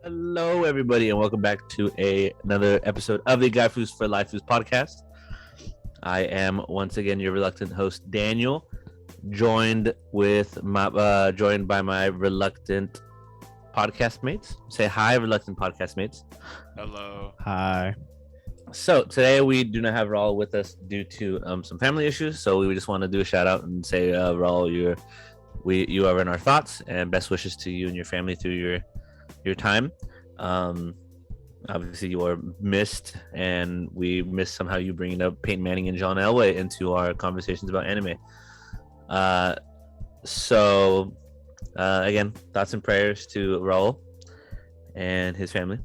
Hello, everybody, and welcome back to another episode of the Gaifus for Laifus podcast. I am once again your reluctant host, Daniel, joined by my reluctant podcast mates. Say hi, reluctant podcast mates. Hello. Hi. So today we do not have Raul with us due to some family issues. So we just want to do a shout out and say, Raul, you are in our thoughts, and best wishes to you and your family through your time. Obviously you are missed, and we missed somehow you bringing up Peyton Manning and John Elway into our conversations about anime. Again, thoughts and prayers to Raul and his family.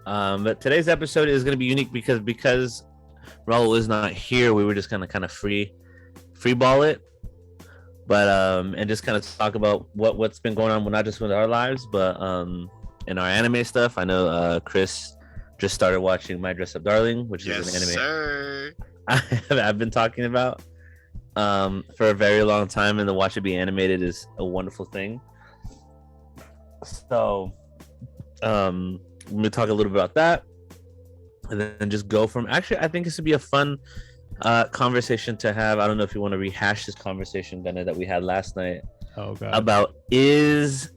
But today's episode is going to be unique because Raul is not here. We were just gonna kind of free ball it, but and just kind of talk about what's been going on, not just with our lives, but in our anime stuff. I know Chris just started watching My Dress Up Darling, which is an anime sir. I've been talking about for a very long time, and to watch it be animated is a wonderful thing. So I'm gonna talk a little bit about that, and then just go from. Actually, I think this would be a fun conversation to have. I don't know if you want to rehash this conversation, Bennett, that we had last night. Oh god. About is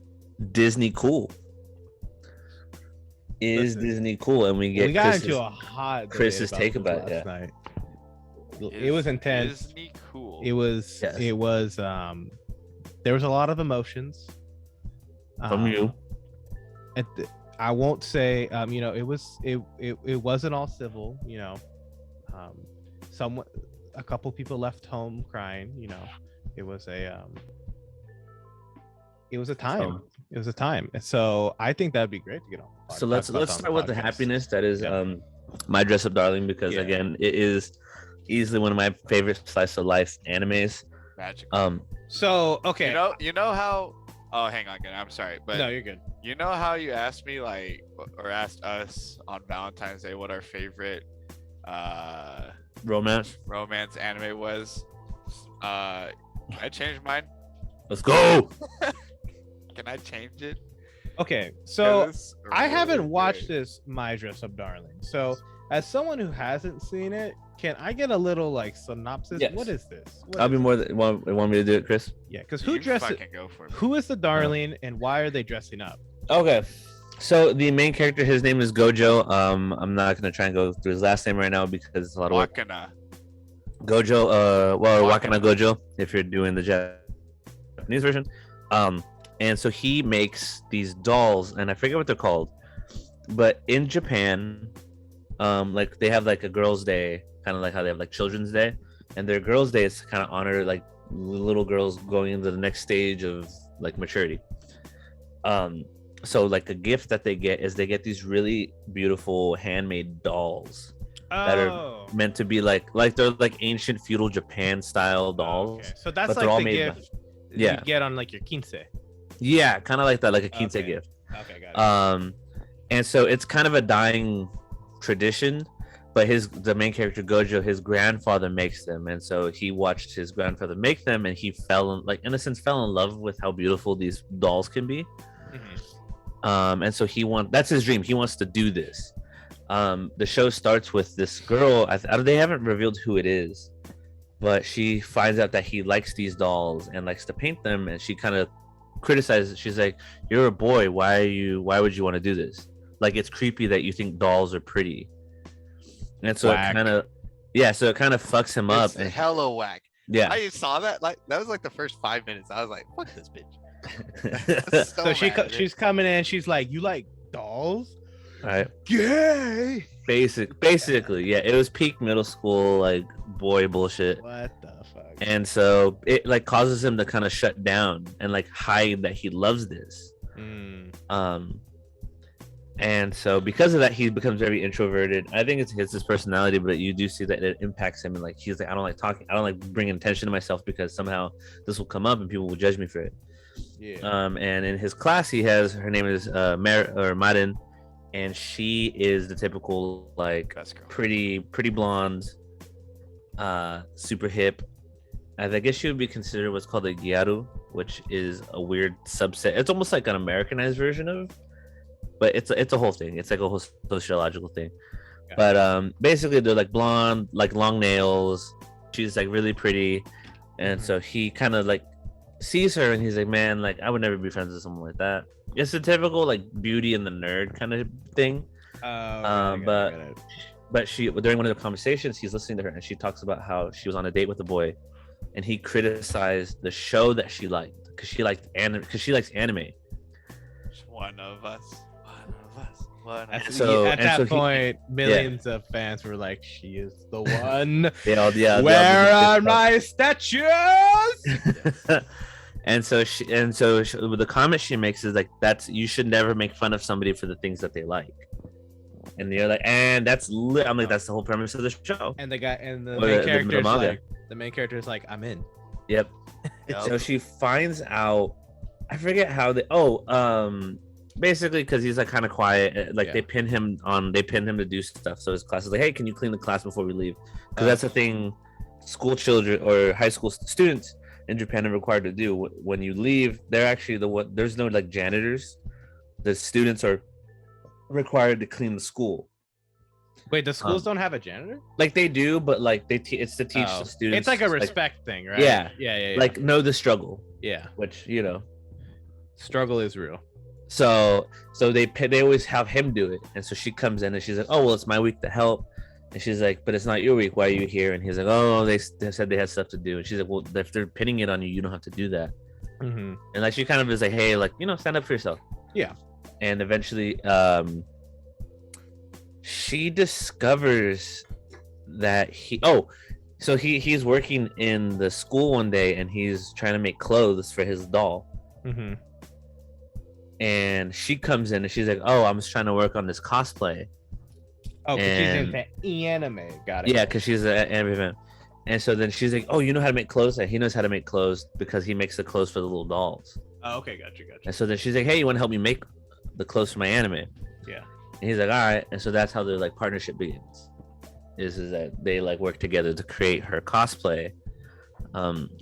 Disney cool? Disney cool? And we got Chris's, into a hot Chris's take about it. Night. It was intense. Disney cool. It was. Yes. It was. There was a lot of emotions From you. I won't say. It was. It wasn't all civil. A couple people left home crying. It was a. It was a time. It was a time. So I think that'd be great to get on. So let's start with the happiness that is My Dress Up Darling, because again, it is easily one of my favorite slice of life animes. Magic. So okay. You know how? Oh, hang on, I'm sorry, but no, you're good. You know how you asked me or asked us on Valentine's Day what our favorite Romance anime was? Can I change mine? Let's go. Can I change it? Okay, so I really haven't watched great. this My Dress Up Darling. So as someone who hasn't seen it, can I get a little synopsis? Yes. What is this? I'll be more than want me to do it, Chris. Yeah, because You fucking go for it. who is the darling and why are they dressing up? Okay. So the main character, his name is Gojo. I'm not gonna try and go through his last name right now because it's a lot of work. Wakana. Gojo, Wakana Wakana. Gojo, if you're doing the Japanese version. And so he makes these dolls, and I forget what they're called, but in Japan, they have a girls' day, kind of like how they have Children's Day, and their girls' day is to kind of honor little girls going into the next stage of maturity. So a gift that they get these really beautiful handmade dolls that are meant to be they're ancient feudal Japan style dolls. Okay. So that's but they're all the made gift you get on your quince. Yeah, kind of like that, like a quince Okay. gift. Okay, got it. And so it's kind of a dying tradition, but the main character Gojo, his grandfather makes them, and so he watched his grandfather make them, and he fell in love with how beautiful these dolls can be. Mhm. And so that's his dream. He wants to do this. The show starts with this girl. They haven't revealed who it is, but she finds out that he likes these dolls and likes to paint them, and she kind of criticizes. She's like, "You're a boy. Why would you want to do this? It's creepy that you think dolls are pretty." And so Whack. it kind of fucks him up. It's And hella whack. yeah, I saw that. That was the first 5 minutes. I was like, "Fuck this bitch." So mad, she's coming in. She's like, "You like dolls? right. Gay? Basically, yeah. It was peak middle school boy bullshit. What the fuck?" And so it causes him to kind of shut down and hide that he loves this. And so because of that, he becomes very introverted. I think it's his personality, but you do see that it impacts him, and he's like, I don't like talking, I don't like bringing attention to myself because somehow this will come up and people will judge me for it. Yeah. And in his class, her name is Marin, and she is the typical Best girl. pretty blonde, super hip. I guess she would be considered what's called a gyaru, which is a weird subset. It's almost like an Americanized version of, but it's a whole thing. It's like a whole sociological thing. Yeah. But basically they're like blonde, like long nails. She's like really pretty, and so he kind of like sees her and he's like, man, like I would never be friends with someone like that. It's a typical like Beauty and the Nerd kind of thing. But she, during one of the conversations, he's listening to her and she talks about how she was on a date with a boy, and he criticized the show that she liked because she likes anime. One of us. At that point, millions of fans were like, "She is the one." Where are my statues? and so the comment she makes is like, "That's you should never make fun of somebody for the things that they like." And you're like, and that's I'm like, that's the whole premise of the show. And the guy and the main character is like, the main character is like, I'm in. Yep. So she finds out, I forget how basically because he's like kind of quiet, like they pin him to do stuff. So his class is like, hey, can you clean the class before we leave? Because that's the thing school children or high school students in Japan are required to do. When you leave, they're actually there's no like janitors. The students are required to clean the school. Wait, the schools don't have a janitor? Like they do, but like it's to teach the students. It's like a respect thing, right? Yeah. Like know the struggle. Yeah. Which struggle is real. So they always have him do it, and so she comes in and she's like, oh well, it's my week to help, and she's like, but it's not your week. Why are you here? And he's like, oh, they said they had stuff to do, and she's like, well, if they're pinning it on you, you don't have to do that. Mm-hmm. And like she kind of is like, hey, like stand up for yourself. Yeah. And eventually, she discovers that he's working in the school one day and he's trying to make clothes for his doll. Mm-hmm. And she comes in and she's like, oh, I'm just trying to work on this cosplay. Oh, because she's into anime. Got it. Yeah, because she's an anime fan. And so then she's like, oh, you know how to make clothes? And he knows how to make clothes because he makes the clothes for the little dolls. Oh, okay, gotcha. And so then she's like, hey, you want to help me make the clothes for my anime? Yeah. And he's like, all right. And so that's how their like partnership begins. Is that they like work together to create her cosplay,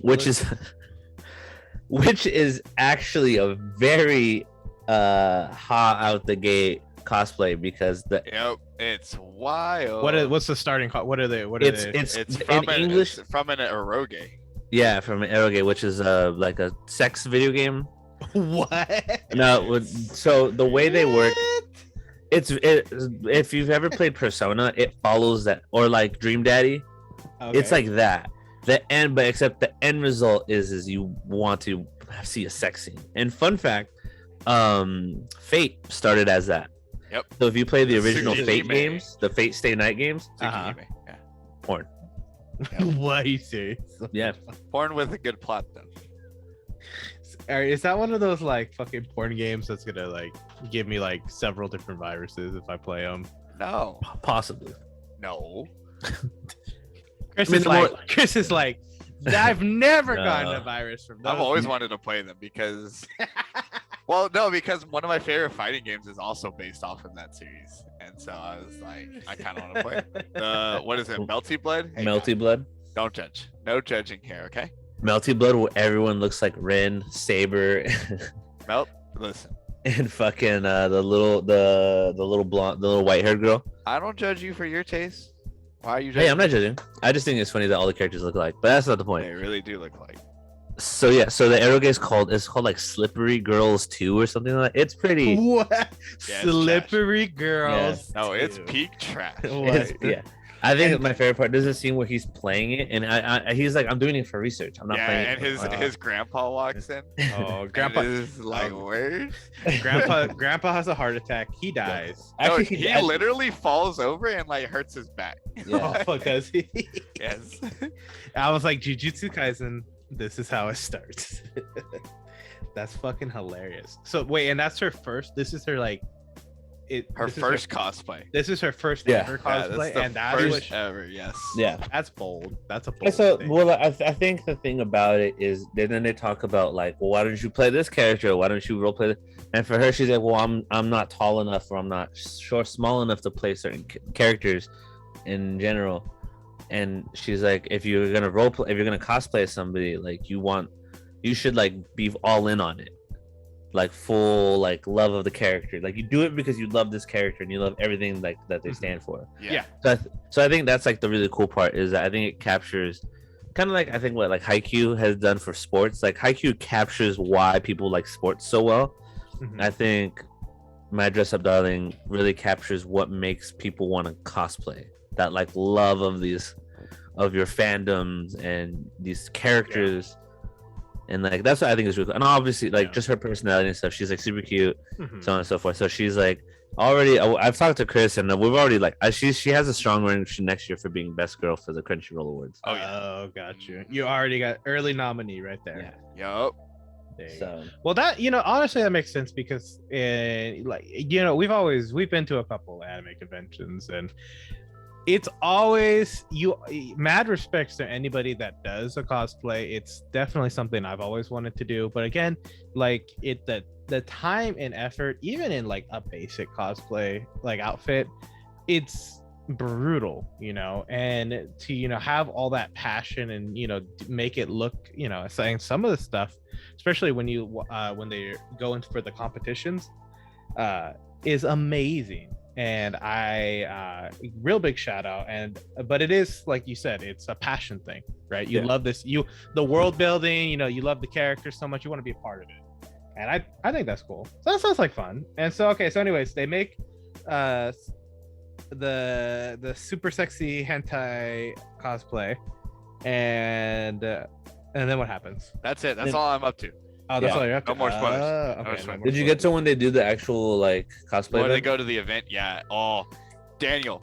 which is actually a very hot out the gate cosplay because it's wild. What's the starting cost? It's from an English from an eroge. Yeah, from an eroge, which is like a sex video game. What? No, so the way they work, if you've ever played Persona, it follows that, or like Dream Daddy, it's like that. But except the end result is you want to see a sex scene. And fun fact, Fate started as that. Yep. So if you play the original Fate games, the Fate Stay Night games, porn. What are you serious? Yeah. Porn with a good plot though. Is that one of those like fucking porn games that's gonna like give me like several different viruses if I play them? No. Possibly. No. Chris is like, I've never gotten a virus from those. I've always wanted to play them because because one of my favorite fighting games is also based off of that series. And so I was like, I kind of want to play. What is it? Melty Blood? Hey, Melty Blood? Don't judge. No judging here, okay? Melty Blood, where everyone looks like Ren, Saber, listen. And fucking the little blonde, the little white haired girl. I don't judge you for your taste. Why are you judging? Hey, I'm not judging. I just think it's funny that all the characters look alike, but that's not the point. They really do look alike. So yeah, so the eroge is called like Slippery Girls 2 or something like that. It's pretty. What? Yeah, Slippery Girls. Yeah. No, it's peak trash. Yeah. I think my favorite part is the scene where he's playing it, and he's like, "I'm doing it for research. I'm not playing." And his grandpa walks in. Oh, grandpa is like, where? Grandpa has a heart attack. He dies. No, he literally falls over and like hurts his back. Yeah, because he. Yes. I was like, Jujutsu Kaisen. This is how it starts. That's fucking hilarious. So wait, and that's her first. This is her like. Her first cosplay. This is her first ever cosplay, and that's first ever. Yes. Yeah, that's bold. That's a bold. So, thing. well, I think the thing about it is then they talk about like, well, why don't you play this character? Why don't you role play this? And for her, she's like, well, I'm not tall enough, or I'm not small enough to play certain characters in general. And she's like, if you're gonna cosplay as somebody, like you want you should like be all in on it, like full like love of the character. Like you do it because you love this character and you love everything like that they stand for. Yeah. So I think that's like the really cool part is that I think it captures kind of like I think what like Haikyuu has done for sports. Like Haikyuu captures why people like sports so well. I think My Dress Up Darling really captures what makes people want to cosplay. That like love of these of your fandoms and these characters. And like that's what I think is really cool. And obviously like just her personality and stuff, she's like super cute, so on and so forth. So she's like already I've talked to Chris and we've already like she has a strong running next year for being best girl for the Crunchyroll Awards. Oh, got you. You already got early nominee right there. Yup. So Well, that honestly that makes sense because like we've been to a couple anime conventions and it's always mad respects to anybody that does a cosplay. It's definitely something I've always wanted to do, but again, like the time and effort, even in like a basic cosplay like outfit, it's brutal, and to have all that passion and make it look, saying some of the stuff, especially when they go in for the competitions, is amazing. And I real big shout out. But it is like you said, it's a passion thing, right? You love this, the world building, you love the characters so much, you want to be a part of it. And I think that's cool. So that sounds like fun. And so anyways, they make the super sexy hentai cosplay, and then what happens? That's it. That's all I'm up to. Oh, that's all you're up to. No more spoilers. Okay, No more spoilers. did you get to when they do the actual like cosplay? When they event? go to the event, yeah. Oh, Daniel,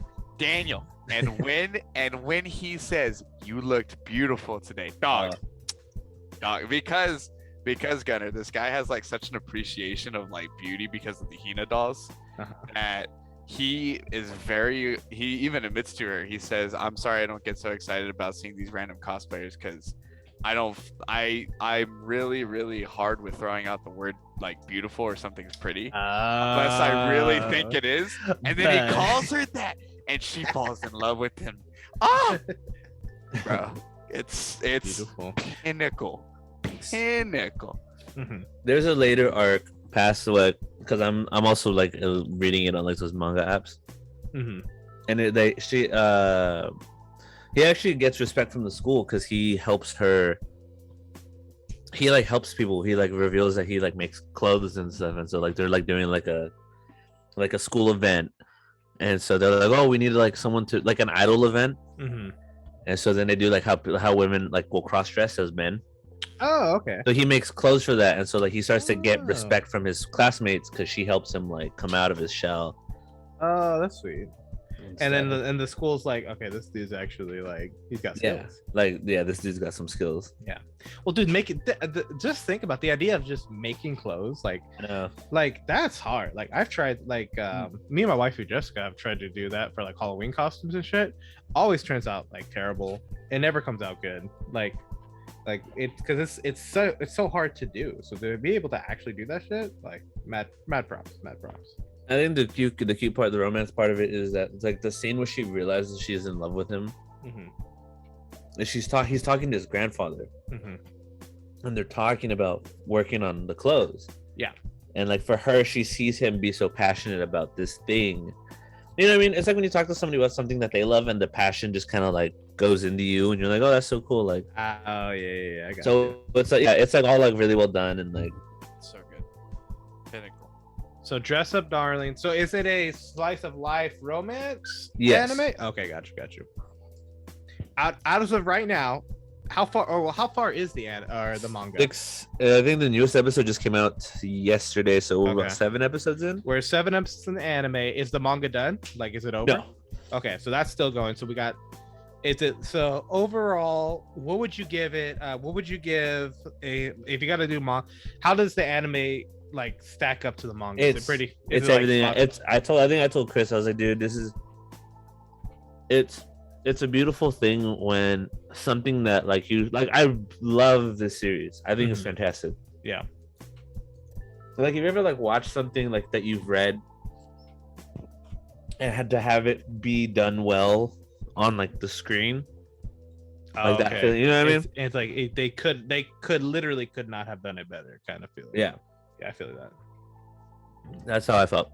and when he says you looked beautiful today, dog, because Gunner, this guy has like such an appreciation of like beauty because of the Hina dolls that he even admits to her. He says, "I'm sorry, I don't get so excited about seeing these random cosplayers because I'm really, really hard with throwing out the word like beautiful or something's pretty unless I really think it is." And then he calls her that and she falls in love with him. Bro, it's beautiful. pinnacle. There's a later arc past what, because I'm also like reading it on like those manga apps, and he actually gets respect from the school because he helps her. He like helps people. He like reveals that he like makes clothes and stuff, and so like they're like doing like a school event, and so they're like, oh, we need like someone to like an idol event, and so then they do like how women like will cross dress as men. Oh, okay. So he makes clothes for that, and so like he starts to get respect from his classmates because she helps him like come out of his shell. Oh, that's sweet. And then the school's like, okay, this dude's actually like he's got skills. This dude's got some skills. Yeah. Well, dude, make it. Just think about the idea of just making clothes. Like that's hard. Like I've tried. Like me and my wife, Jessica, have tried to do that for like Halloween costumes and shit. Always turns out like terrible. It never comes out good. Like it because it's so hard to do. So to be able to actually do that shit, like mad props. I think the cute part, the romance part of it is that it's like the scene where she realizes she's in love with him, and he's talking to his grandfather, and they're talking about working on the clothes. Yeah, and like for her, she sees him be so passionate about this thing. You know what I mean? It's like when you talk to somebody about something that they love, and the passion just kind of like goes into you, and you're like, oh, that's so cool. Like, oh yeah, I got so you. it's like it's like all like really well done and like so good, pinnacle. So Dress Up Darling. So is it a slice of life romance anime? Okay, got you. Out of right now, how far is the manga? I think the newest episode just came out yesterday, so we're about 7 episodes in. We're 7 episodes in the anime. Is the manga done? Like, is it over? No. Okay, so that's still going. So we got. So overall, what would you give it? What would you give if you got to do manga? How does the anime like stack up to the manga? Is it pretty? It's everything. I think I told Chris, I was like, dude, it's a beautiful thing when something that like I love this series. I think it's fantastic. Yeah. Like, have you ever like watched something like that you've read and had to have it be done well on like the screen? Like that feeling, you know what I mean? It's like they could literally could not have done it better, kind of feeling. Yeah, Yeah, I feel that. that's how I felt.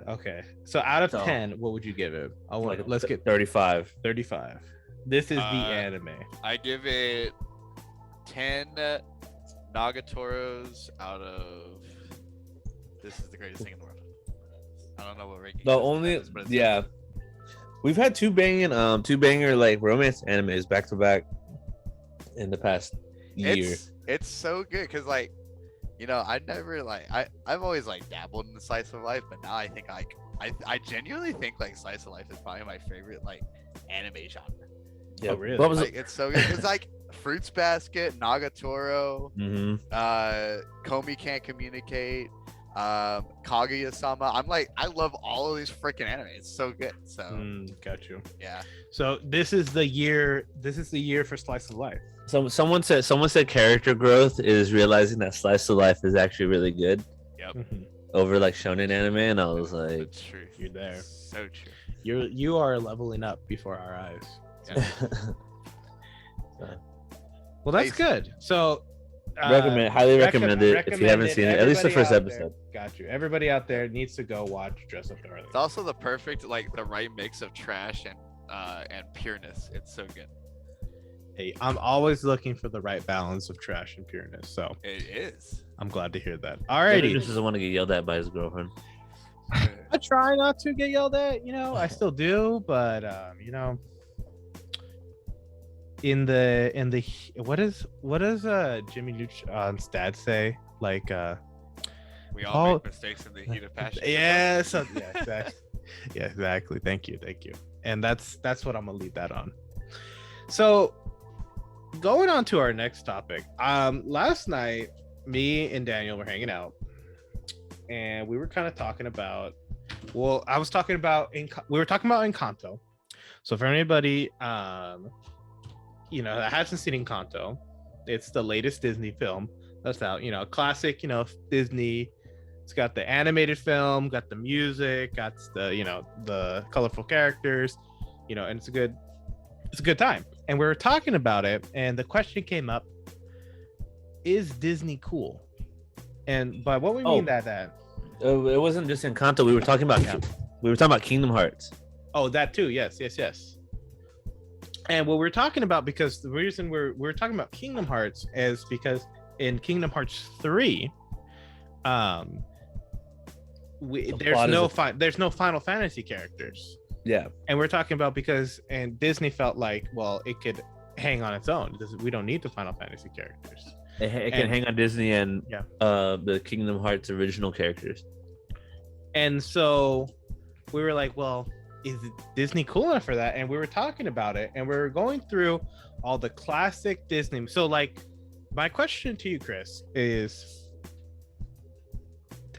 Okay, so out of So, 10, what would you give it? Let's get 35. 35. This is the anime. I give it 10 Nagatoros out of. This is the greatest thing in the world. I don't know what ranking. The only we've had two banger like romance animes back to back in the past year. It's so good because like, you know, I never like I've always like dabbled in the slice of life, but now I think like I genuinely think like slice of life is probably my favorite like anime genre. Yeah, really? What was Like, it's so good. It's like Fruits Basket, Nagatoro, Komi Can't Communicate, Kaguya-sama. I love all of these freaking anime. It's so good. So got you. yeah. So this is the year for slice of life. someone said character growth is realizing that slice of life is actually really good Yep. over like shonen anime, and I was like, The truth. You're there. So true. You are leveling up before our eyes. Yeah. Well, that's good. So highly recommend it if you haven't seen it, at least the first episode. Got you. Everybody out there needs to go watch Dress Up Darling. It's also the perfect like the right mix of trash and pureness. It's so good. Hey, I'm always looking for the right balance of trash and pureness. So It is. I'm glad to hear that. He Alrighty. just doesn't want to get yelled at by his girlfriend. I try not to get yelled at, I still do, but in the what does Jimmy Neutron's dad say? Like We all make mistakes in the heat of passion. yeah, exactly. Yeah, exactly. Thank you. And that's what I'm gonna leave that on. So going on to our next topic. Last night, me and Daniel were hanging out, and we were kind of talking about. Well, we were talking about Encanto. So for anybody, that hasn't seen Encanto, it's the latest Disney film that's out. Classic. Disney. It's got the animated film, got the music, got the colorful characters, and it's a good time. And we were talking about it, and the question came up: is Disney cool? And by what we mean that it wasn't just Encanto. We were talking about Kingdom Hearts. Oh, that too. Yes. And what we're talking about, because the reason we're talking about Kingdom Hearts is because in Kingdom Hearts 3, there's no Final Fantasy characters. Yeah. And we're talking about and Disney felt like, well, it could hang on its own. We don't need the Final Fantasy characters. It can hang on Disney and Yeah. The Kingdom Hearts original characters. And so we were like, well, is Disney cool enough for that? And we were talking about it, and we were going through all the classic Disney. So like, my question to you, Chris, is,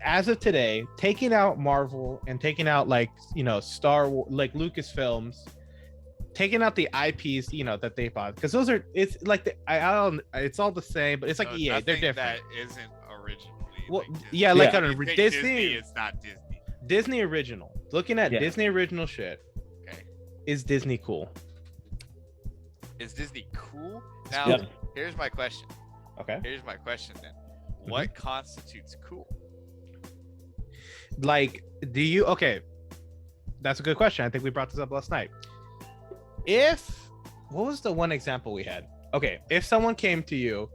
as of today, taking out Marvel and taking out Star Wars, like Lucasfilms, taking out the IPs, that they bought, because it's like it's all the same, but it's like EA, they're different. That isn't originally. Well, Disney. yeah, like If on you think Disney, it's not Disney. Disney original. Looking at Disney original shit, Okay. is Disney cool? Is Disney cool? Now, Yep. here's my question. Okay. Here's my question then. What constitutes cool? Like, that's a good question. I think we brought this up last night. What was the one example we had? Okay, if someone came to you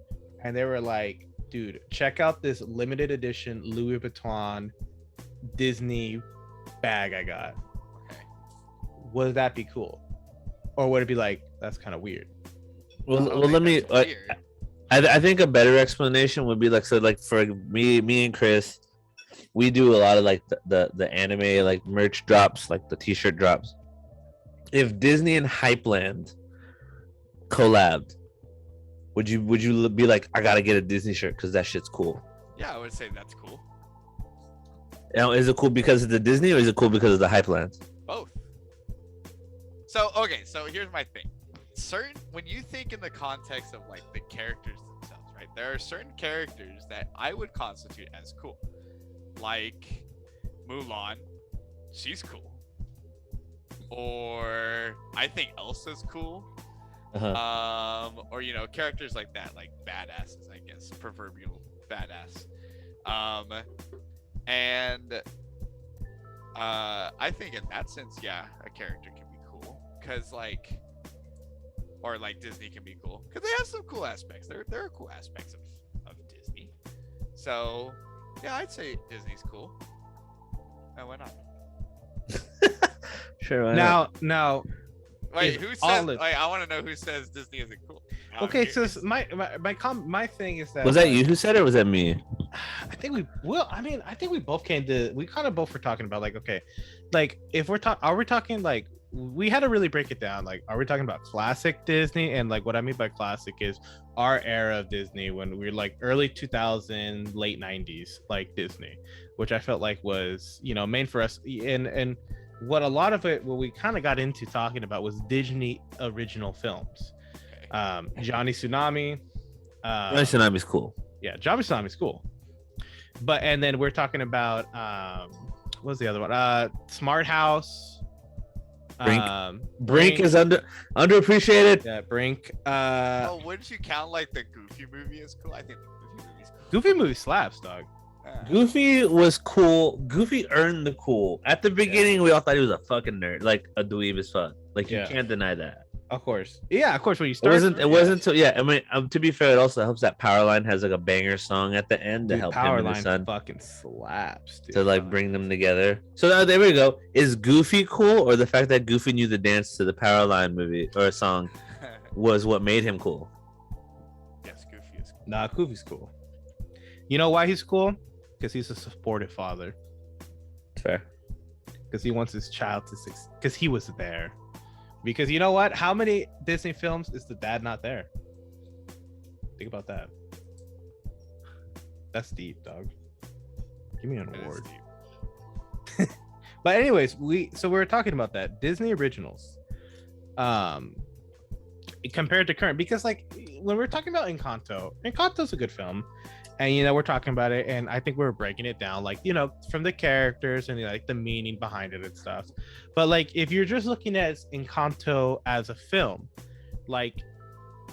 and they were like, dude, check out this limited edition Louis Vuitton Disney bag I got. Okay. Would that be cool? Or would it be like, that's kind of weird? Well, I don't let think me. that's weird. I think a better explanation would be like, so like for me and Chris, we do a lot of like the anime like merch drops, like the t-shirt drops. If Disney and Hypeland collabed, would you be like, I gotta get a Disney shirt because that shit's cool? Yeah, I would say that's cool. Now, is it cool because of the Disney, or is it cool because of the Hypeland? Both. So here's my thing. When you think in the context of like the characters themselves, right? There are certain characters that I would constitute as cool. Like Mulan, she's cool. Or where I think Elsa's cool. Or characters like that, like badasses, I guess, proverbial badass. And I think in that sense, yeah, a character can be cool because or Disney can be cool because they have some cool aspects. There are cool aspects of Disney. So yeah, I'd say Disney's cool. And why not? Sure. Why not? Now. Wait, who says? I want to know who says Disney isn't cool. Okay, so my thing is that was that you who said it, or was that me? I think we both we kind of both were talking about if are we talking we had to really break it down. Are we talking about classic Disney? And what I mean by classic is our era of Disney when we were early 2000s, late 90s, Disney, which I felt was main for us. And what a lot of it, what we kind of got into talking about was Disney original films. Johnny Tsunami. Johnny Tsunami's cool. Yeah, Johnny Tsunami's cool. And then we're talking about what's the other one? Smart House. Brink is underappreciated. Yeah, Brink. Wouldn't you count the Goofy movie as cool? I think the Goofy movie's cool. Goofy movie slaps, dog. Goofy was cool. Goofy earned the cool. At the beginning, we all thought he was a fucking nerd, a dweeb as fuck. You can't deny that. Of course. Yeah, of course. When you start, it wasn't until I mean, to be fair, it also helps that Powerline has a banger song at the end to help him and his son. Fucking slaps, dude. To bring them together. So now there we go. Is Goofy cool, or the fact that Goofy knew the dance to the Powerline movie or song was what made him cool? Yes, Goofy is cool. Nah, Goofy's cool. You know why he's cool? Because he's a supportive father. Fair. Because he wants his child to succeed. Because he was there. Because you know what? How many Disney films is the dad not there? Think about that. That's deep, dog. Give me an award. But anyways, we were talking about that Disney originals, compared to current, because when we're talking about Encanto's a good film, and we're talking about it, and I think we're breaking it down from the characters and the meaning behind it and stuff. But if you're just looking at Encanto as a film,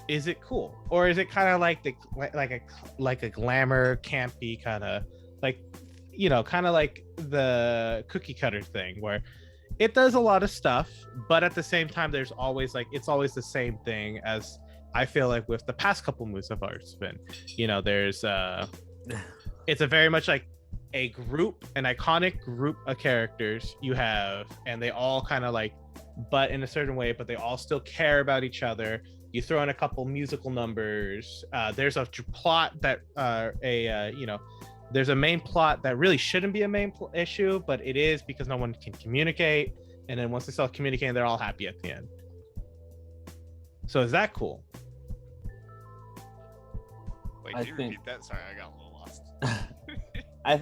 is it cool, or is it kind of like a glamour campy kind of kind of like the cookie cutter thing where it does a lot of stuff, but at the same time there's always it's always the same thing as I feel with the past couple movies of ours been. There's it's a very much a group, an iconic group of characters you have, and they all kind of but in a certain way, but they all still care about each other. You throw in a couple musical numbers. There's a plot that there's a main plot that really shouldn't be a main issue, but it is because no one can communicate. And then once they start communicating, they're all happy at the end. So is that cool? Wait, can you repeat that? Sorry, I got a little lost. I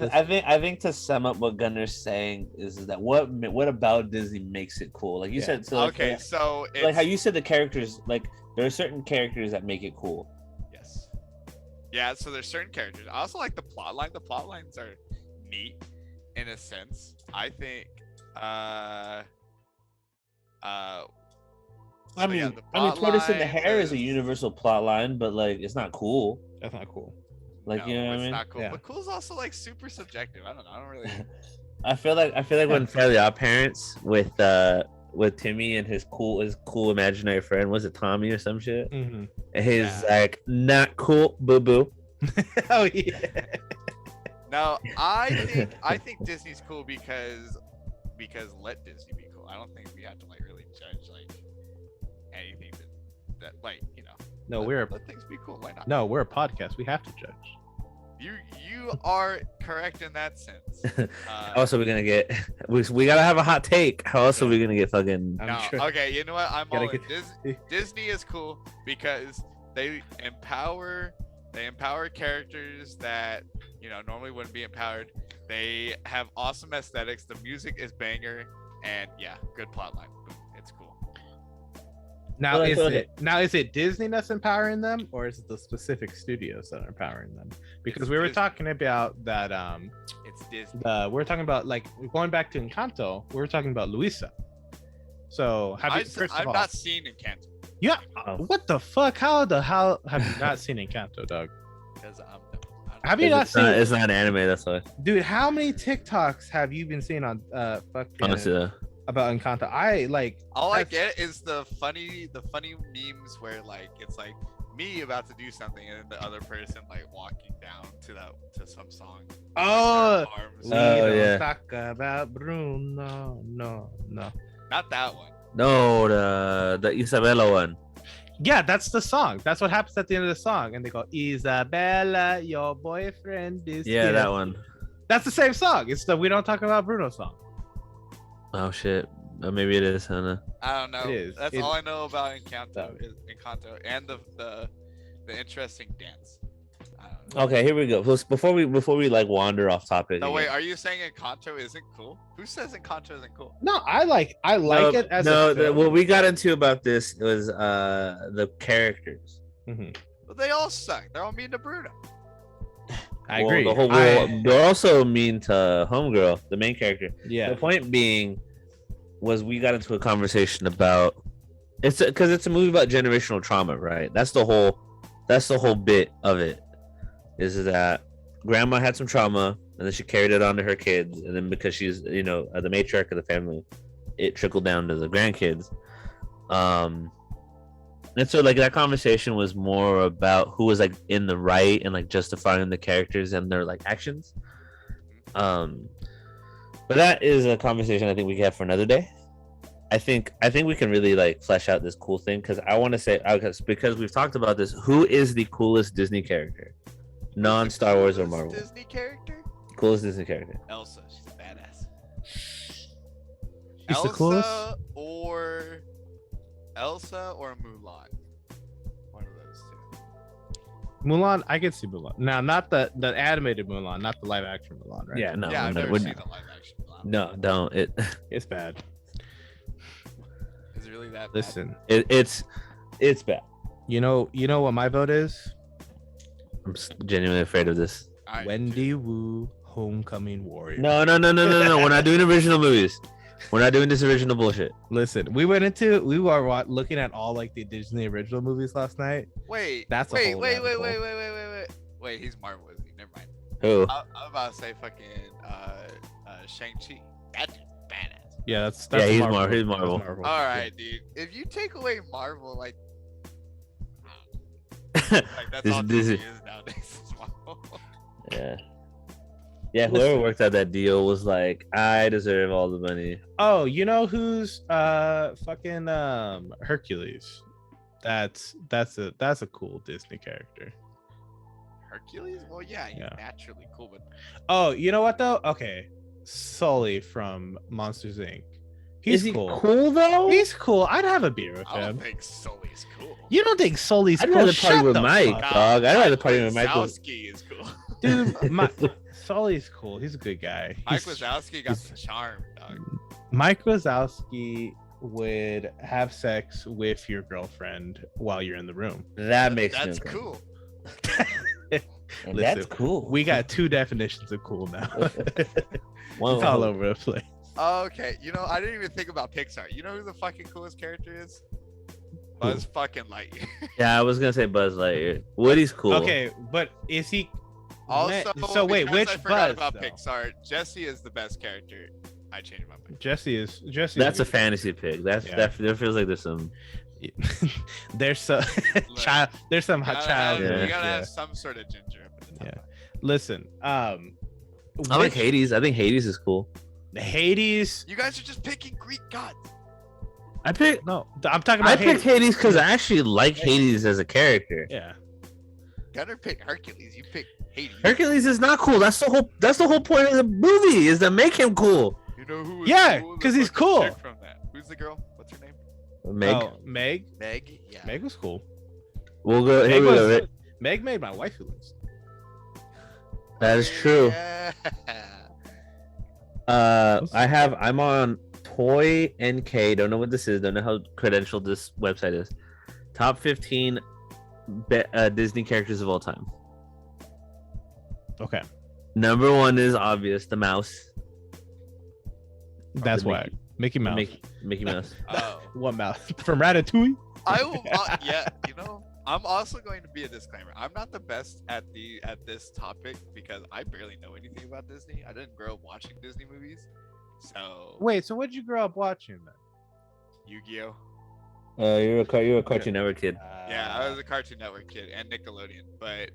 think to sum up what Gunner's saying is that what about Disney makes it cool? You said so. Okay, so it's how you said the characters, there are certain characters that make it cool. Yes. Yeah, so there's certain characters. I also like the plot line. The plot lines are neat in a sense. I think Tortoise in the Hair is a universal plot line, but it's not cool. That's not cool. No, you know what I mean? It's not cool. Yeah. But cool is also super subjective. I don't know. I don't really. I feel like when Fairly Odd Parents with Timmy and his cool imaginary friend, was it Tommy or some shit? Mm-hmm. And he's not cool, boo boo. Oh yeah. No, I think Disney's cool because let Disney be cool. I don't think we have to really judge anything that No, let things be cool. Why not? No, we're a podcast. We have to judge. You are correct in that sense. Also, we're gonna get we gotta have a hot take. How else are we gonna get fucking? Okay, you know what? I'm all in. Disney is cool because they empower characters that normally wouldn't be empowered. They have awesome aesthetics. The music is banger, and good plot line. Boom, it's cool. Now is it Disney that's empowering them, or is it the specific studios that are empowering them? Because we were talking about that. It's Disney. We're talking about going back to Encanto. We were talking about Luisa, So have you? First I've of all, not seen Encanto yeah. Oh. What the fuck? How the hell have you not seen Encanto, dog? because Have you not seen? It's not an anime. That's why. Dude, how many TikToks have you been seeing on Honestly, about Encanto? I like. all I that's- get is the funny memes where like it's like me about to do something and then the other person like walking down to some song. Oh, With their arms. we Oh, don't yeah. talk about Bruno. No. Not that one. no, the Isabella one. Yeah, that's the song. That's what happens at the end of the song, and they go, "Isabella, your boyfriend is Yeah, here." that one. That's the same song. It's the "We Don't Talk About Bruno" song. Oh shit. Maybe it is. I don't know. I don't know. It is. That's It- all I know about Encanto That- is Encanto and the interesting dance. I don't know. Okay, here we go. Before we like wander off topic. No, wait, again. are you saying Encanto isn't cool? Who says Encanto isn't cool? No, I like it as no. a film. What we got into about this was the characters. Mhm. But they all suck. They're all mean to Bruno. I Well, agree. they're also mean to Homegirl, the main character. Yeah. The point being was we got into a conversation about because it's a movie about generational trauma, right? That's the whole bit of it. Is that grandma had some trauma and then she carried it on to her kids, and then because she's the matriarch of the family, it trickled down to the grandkids. And so like that conversation was more about who was like in the right and like justifying the characters and their like actions. But that is a conversation I think we can have for another day. I think we can really like flesh out this cool thing because I want to say because we've talked about this. Who is the coolest Disney character, non-Star Wars or Marvel? Disney character? Coolest Disney character. Elsa. She's a badass. She's the coolest? Elsa or Mulan. One of those two. Mulan, I can see Mulan. Now, not the animated Mulan, not the live action Mulan, right? Yeah, no, Yeah, I've no, never we're- seen the live action Mulan. no, don't it. It's bad. Is it really that bad? Listen, It's bad. you know what my vote is? I'm genuinely afraid of this. Alright, Wendy Wu, Homecoming Warrior. No. We're not doing original movies. We're not doing this original bullshit. Listen, we were looking at all like the Disney original movies last night. Wait. That's a wait, whole wait, rabbit wait, hole. wait, wait, wait, wait. Wait, he's Marvel, isn't he? Never mind. Who? I'm about to say fucking Shang-Chi. That's badass. Yeah, that's Yeah, he's Marvel. He's That's Marvel. All right, dude. If you take away Marvel, like that's all This Disney is- is nowadays. is Marvel. Yeah. Yeah, whoever worked out that deal was like, I deserve all the money. Oh, you know who's fucking Hercules? That's a cool Disney character. Hercules? Well, yeah, he's Yeah. naturally cool, but Oh, you know what though? Okay, Sully from Monsters Inc. He's Is he cool. cool though? He's cool. I'd have a beer with I don't him. think Sully's cool. You don't think Sully's I'd cool? rather party Shut with the Mike, fuck up. dog. I'd rather party with Mike. Wazowski is cool. Dude, Sully's cool. He's a good guy. Mike He's- Wazowski got he's- some charm, dog. Mike Wazowski would have sex with your girlfriend while you're in the room. That makes That's sense. cool. And Listen, that's cool. We got two definitions of cool now. One- It's all over the place. Okay, you know, I didn't even think about Pixar. You know who the fucking coolest character is? Buzz fucking Lightyear. Yeah, I was gonna say Buzz Lightyear. Woody's cool. Okay, but is he? Also, so wait, because which I forgot Buzz? about though? Pixar. Jesse is the best character. I changed my mind. Jesse. That's a fantasy pick. That there feels like there's some. There's some child. There's some You gotta child. have, Yeah. you gotta yeah. have some sort of ginger up at the top. Yeah. Listen, I like Hades. I think Hades is cool. Hades. You guys are just picking Greek gods. I picked. No, I'm talking I about picked Hades. Hades because I actually like Hades as a character. Yeah. Gunner picked Hercules. You picked Hades. Hercules is not cool. That's the whole point of the movie is to make him cool. You know who? Was Yeah, cool? 'cause The he's fucking cool. chick From that. Who's the girl? What's her name? Meg. Oh, Meg. Meg. Yeah. Meg was cool. We'll go. Here Meg, we go. was, Right? Meg made my wife lose. That is true. Yeah. I'm on Toy NK. Don't know what this is. Don't know how credentialed this website is. Top 15 Disney characters of all time. Okay, Number one is obvious, the mouse. that's The why. Mickey. Mickey Mouse. Mickey Mouse. Oh, What mouse? From Ratatouille? I will. Yeah, I'm also going to be a disclaimer. I'm not the best at this topic because I barely know anything about Disney. I didn't grow up watching Disney movies, so Wait, so what'd you grow up watching then? Yu-Gi-Oh. You're a Cartoon Network kid. Yeah, I was a Cartoon Network kid and Nickelodeon, but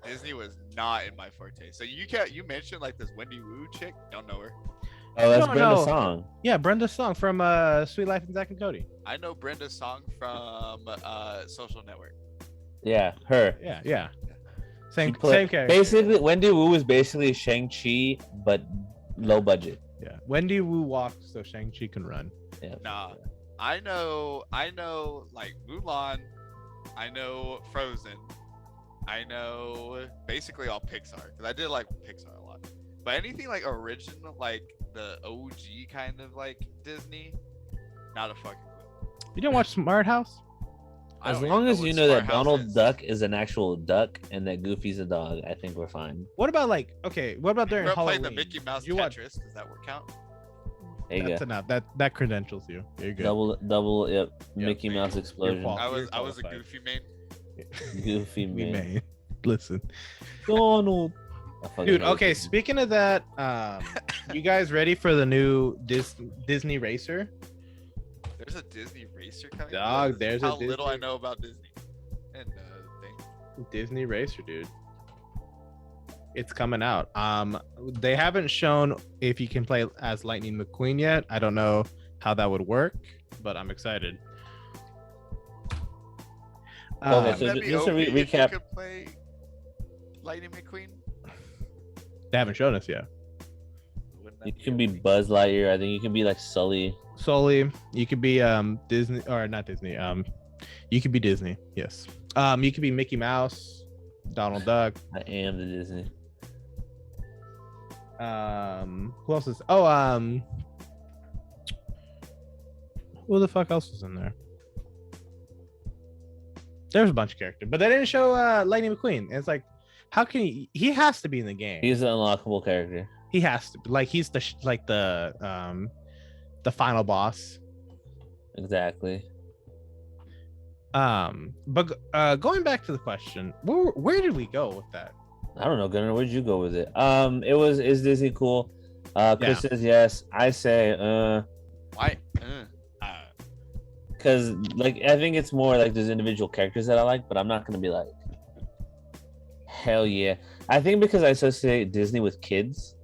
Disney was not in my forte. So you mentioned like this Wendy Wu chick. Don't know her. Oh, that's No, Brenda's no. song. Yeah, Brenda's song from Sweet Life and Zack and Cody. I know Brenda's song from Social Network. Yeah, her. Yeah. Same She played- character. Basically, Wendy Wu is basically Shang-Chi, but low budget. Yeah. Wendy Wu walks so Shang-Chi can run. Yeah. Nah, I know like Mulan. I know Frozen. I know basically all Pixar because I did like Pixar a lot. But anything like original, like the OG kind of like Disney, not a fucking clue. You didn't watch Smart House? I As don't long even as what you know that Smart House Donald is. Duck is an actual duck and that Goofy's a dog, I think we're fine. What about like what about during We're Halloween? playing the Mickey Mouse You watch- Tetris. Does that work count? There you That's go. enough. That credentials you. You're good. Double, yep. Mickey man. Mouse explosion. fault. I was You're a qualified. Goofy main. Goofy We man. may. Listen. Donald. I fucking Dude, hate okay, Goofy. speaking of that, you guys ready for the new Disney Racer? There's a Disney racer coming. Dog, This is there's a how little I Disney- know about Disney. And thing. Disney Racer, dude. It's coming out. They haven't shown if you can play as Lightning McQueen yet. I don't know how that would work, but I'm excited. Okay, so Wouldn't that be just to OP if recap- you could play Lightning McQueen. They haven't shown us yet. Wouldn't that You can be OP? Buzz Lightyear. I think you can be like Sully. Sully, you could be Disney or not Disney. You could be Disney. Yes. You could be Mickey Mouse, Donald Duck. I am the Disney. Who else is? Who the fuck else is in there? There's a bunch of characters, but they didn't show Lightning McQueen. It's like, how can he has to be in the game. He's an unlockable character. He has to be. Like he's the the final boss. Exactly. But going back to the question, where did we go with that? I don't know, Gunnar. Where'd you go with it? Is Disney cool? Chris says yes. I say Why? because like I think it's more like there's individual characters that I like, but I'm not gonna be like hell yeah. I think because I associate Disney with kids.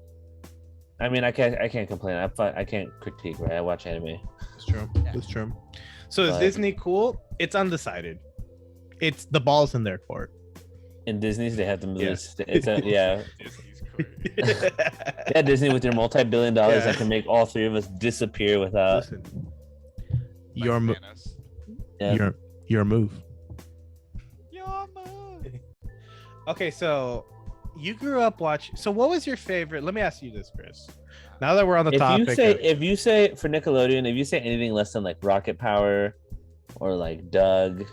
I mean, I can't complain. I can't critique, right? I watch anime. That's true. That's true. So is But- Disney cool? It's undecided. It's the ball's in their court. In Disney's, they have to move. Yes. It's a, yeah, Disney's cool. yeah. Disney with their multi-billion dollars Yeah. that can make all three of us disappear without. Listen, your Like mo- Thanos. Yeah. your move. Your move. Okay, so you grew up watching. So what was your favorite? Let me ask you this, Chris. Now that we're on the topic, If you say for Nickelodeon, if you say anything less than like Rocket Power or like Doug,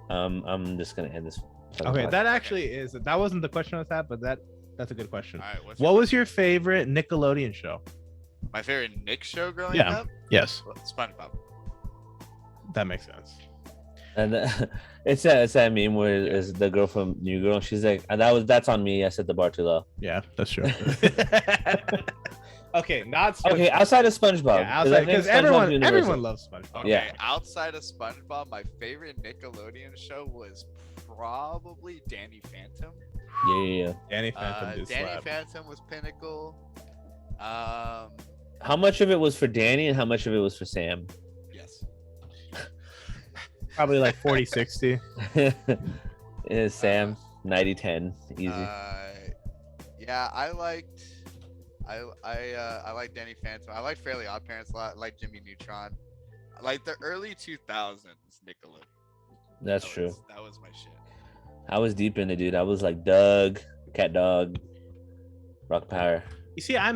I'm just gonna end this. fucking okay, podcast. that actually is. That wasn't the question I was at, but that's a good question. All right. What was your favorite Nickelodeon show? my favorite Nick show growing Yeah. up? Yes, SpongeBob. that makes sense. And it's that meme where it's the girl from New Girl. She's like, that's on me. I set the bar too low. Yeah, that's true. Okay, not Okay, outside of SpongeBob, Yeah, outside because everyone loves SpongeBob. Okay, Yeah. outside of SpongeBob, my favorite Nickelodeon show was probably Danny Phantom. Yeah. Danny Phantom did Danny slap. Phantom was pinnacle. How much of it was for Danny and how much of it was for Sam? Yes. Probably like 40-60. Is Sam 90-10 easy? Yeah, I liked Danny Phantom. I liked Fairly Odd Parents a lot. I liked Jimmy Neutron. I liked the early 2000s Nickelodeon. That's true. That was my shit. I was deep in it, dude. I was like Doug, Cat Dog, Rock Power. You see, I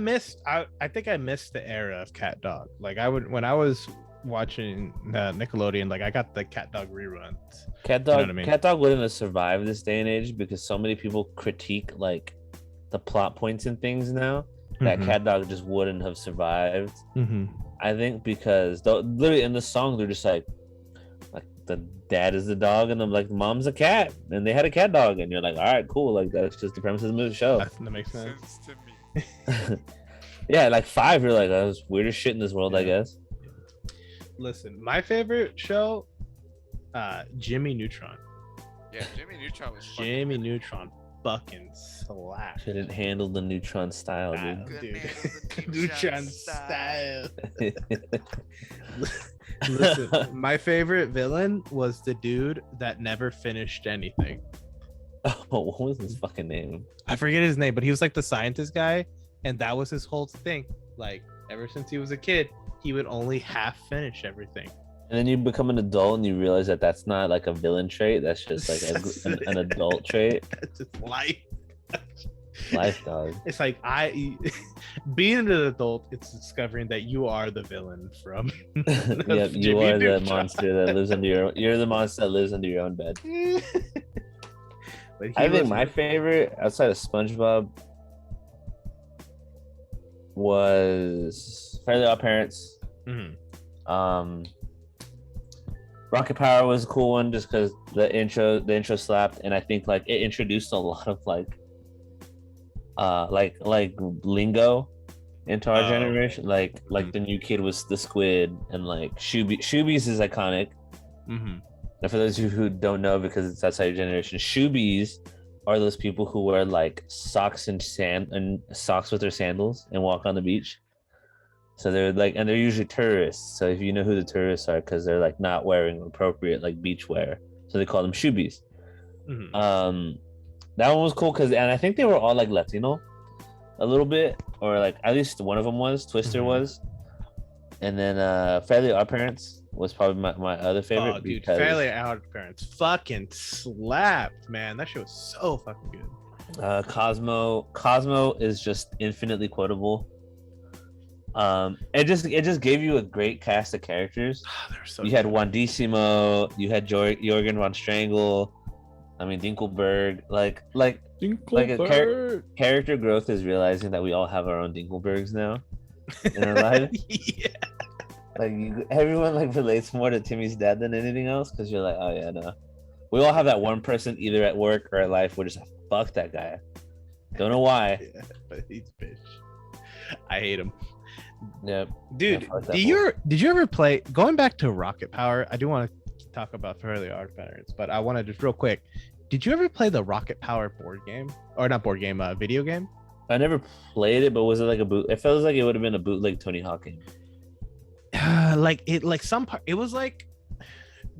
think I missed the era of Cat Dog. Like when I was watching Nickelodeon, like I got the Cat Dog reruns. Cat know Dog. what I mean? Cat Dog wouldn't have survived this day and age because so many people critique like the plot points and things now. that cat dog just wouldn't have survived. Mm-hmm. I think because literally in the song they're just like the dad is the dog and I'm like mom's a cat and they had a cat dog and you're like all right cool like that's just the premise of the movie show. That makes sense to me. Yeah, like 5 you're like that was weirdest shit in this world I guess. Listen, my favorite show, Jimmy Neutron. Yeah, Jimmy Neutron was Jimmy Neutron fucking slap. Couldn't handle the Neutron style, dude. Dude. Neutron style. Listen, my favorite villain was the dude that never finished anything. Oh, what was his fucking name? I forget his name, but he was like the scientist guy, and that was his whole thing. Like ever since he was a kid, he would only half finish everything. And then you become an adult and you realize that that's not like a villain trait. That's just like an adult trait. That's just life. Life, dog. It's like being an adult, it's discovering that you are the villain from. Yep, you are the monster that lives under your. You're the monster that lives under your own bed. I think my favorite outside of SpongeBob was Fairly Odd Parents. Mm-hmm. Rocket Power was a cool one just because the intro slapped, and I think like it introduced a lot of like lingo into our generation. Like the new kid was the squid, and like Shoobies is iconic. Mm-hmm. And for those of you who don't know, because it's outside your generation, Shoobies are those people who wear like socks and socks with their sandals and walk on the beach. So they're like, and they're usually tourists. So if you know who the tourists are, because they're like not wearing appropriate like beach wear, so they call them Shoobies. Mm-hmm. That one was cool and I think they were all like Latino, a little bit, or like at least one of them was. Twister was, and then Fairly Odd Parents was probably my other favorite. Oh, dude, Fairly Odd Parents fucking slapped, man. That shit was so fucking good. Cosmo is just infinitely quotable. It just gave you a great cast of characters. You had Wandissimo, you had Jorgen von Strangle, I mean Dinkelberg, like character growth is realizing that we all have our own Dinkelbergs now in our life. Yeah. Like everyone like relates more to Timmy's dad than anything else because you're like, oh yeah, no. We all have that one person either at work or at life we're just fuck that guy. Don't know why. Yeah, but he's a bitch. I hate him. Yep. Dude, did you ever play going back to Rocket Power? I do want to talk about Fairly Odd Parents, but I want to just real quick. Did you ever play the Rocket Power board game? Or not board game, video game? I never played it, but was it like a boot? It feels like it would have been a bootleg Tony Hawk game. It was like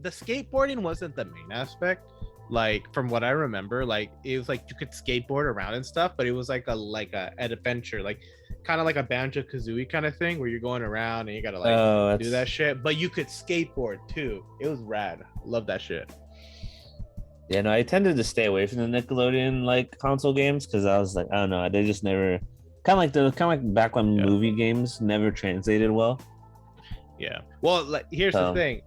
the skateboarding wasn't the main aspect. Like from what I remember, like it was like you could skateboard around and stuff, but it was like an adventure, like kind of like a Banjo-Kazooie kind of thing where you're going around and you gotta like do that shit. But you could skateboard too. It was rad. Love that shit. Yeah, no, I tended to stay away from the Nickelodeon like console games because I was like, I don't know, they just never kind of like back when movie games never translated well. Yeah. Well, like here's the thing,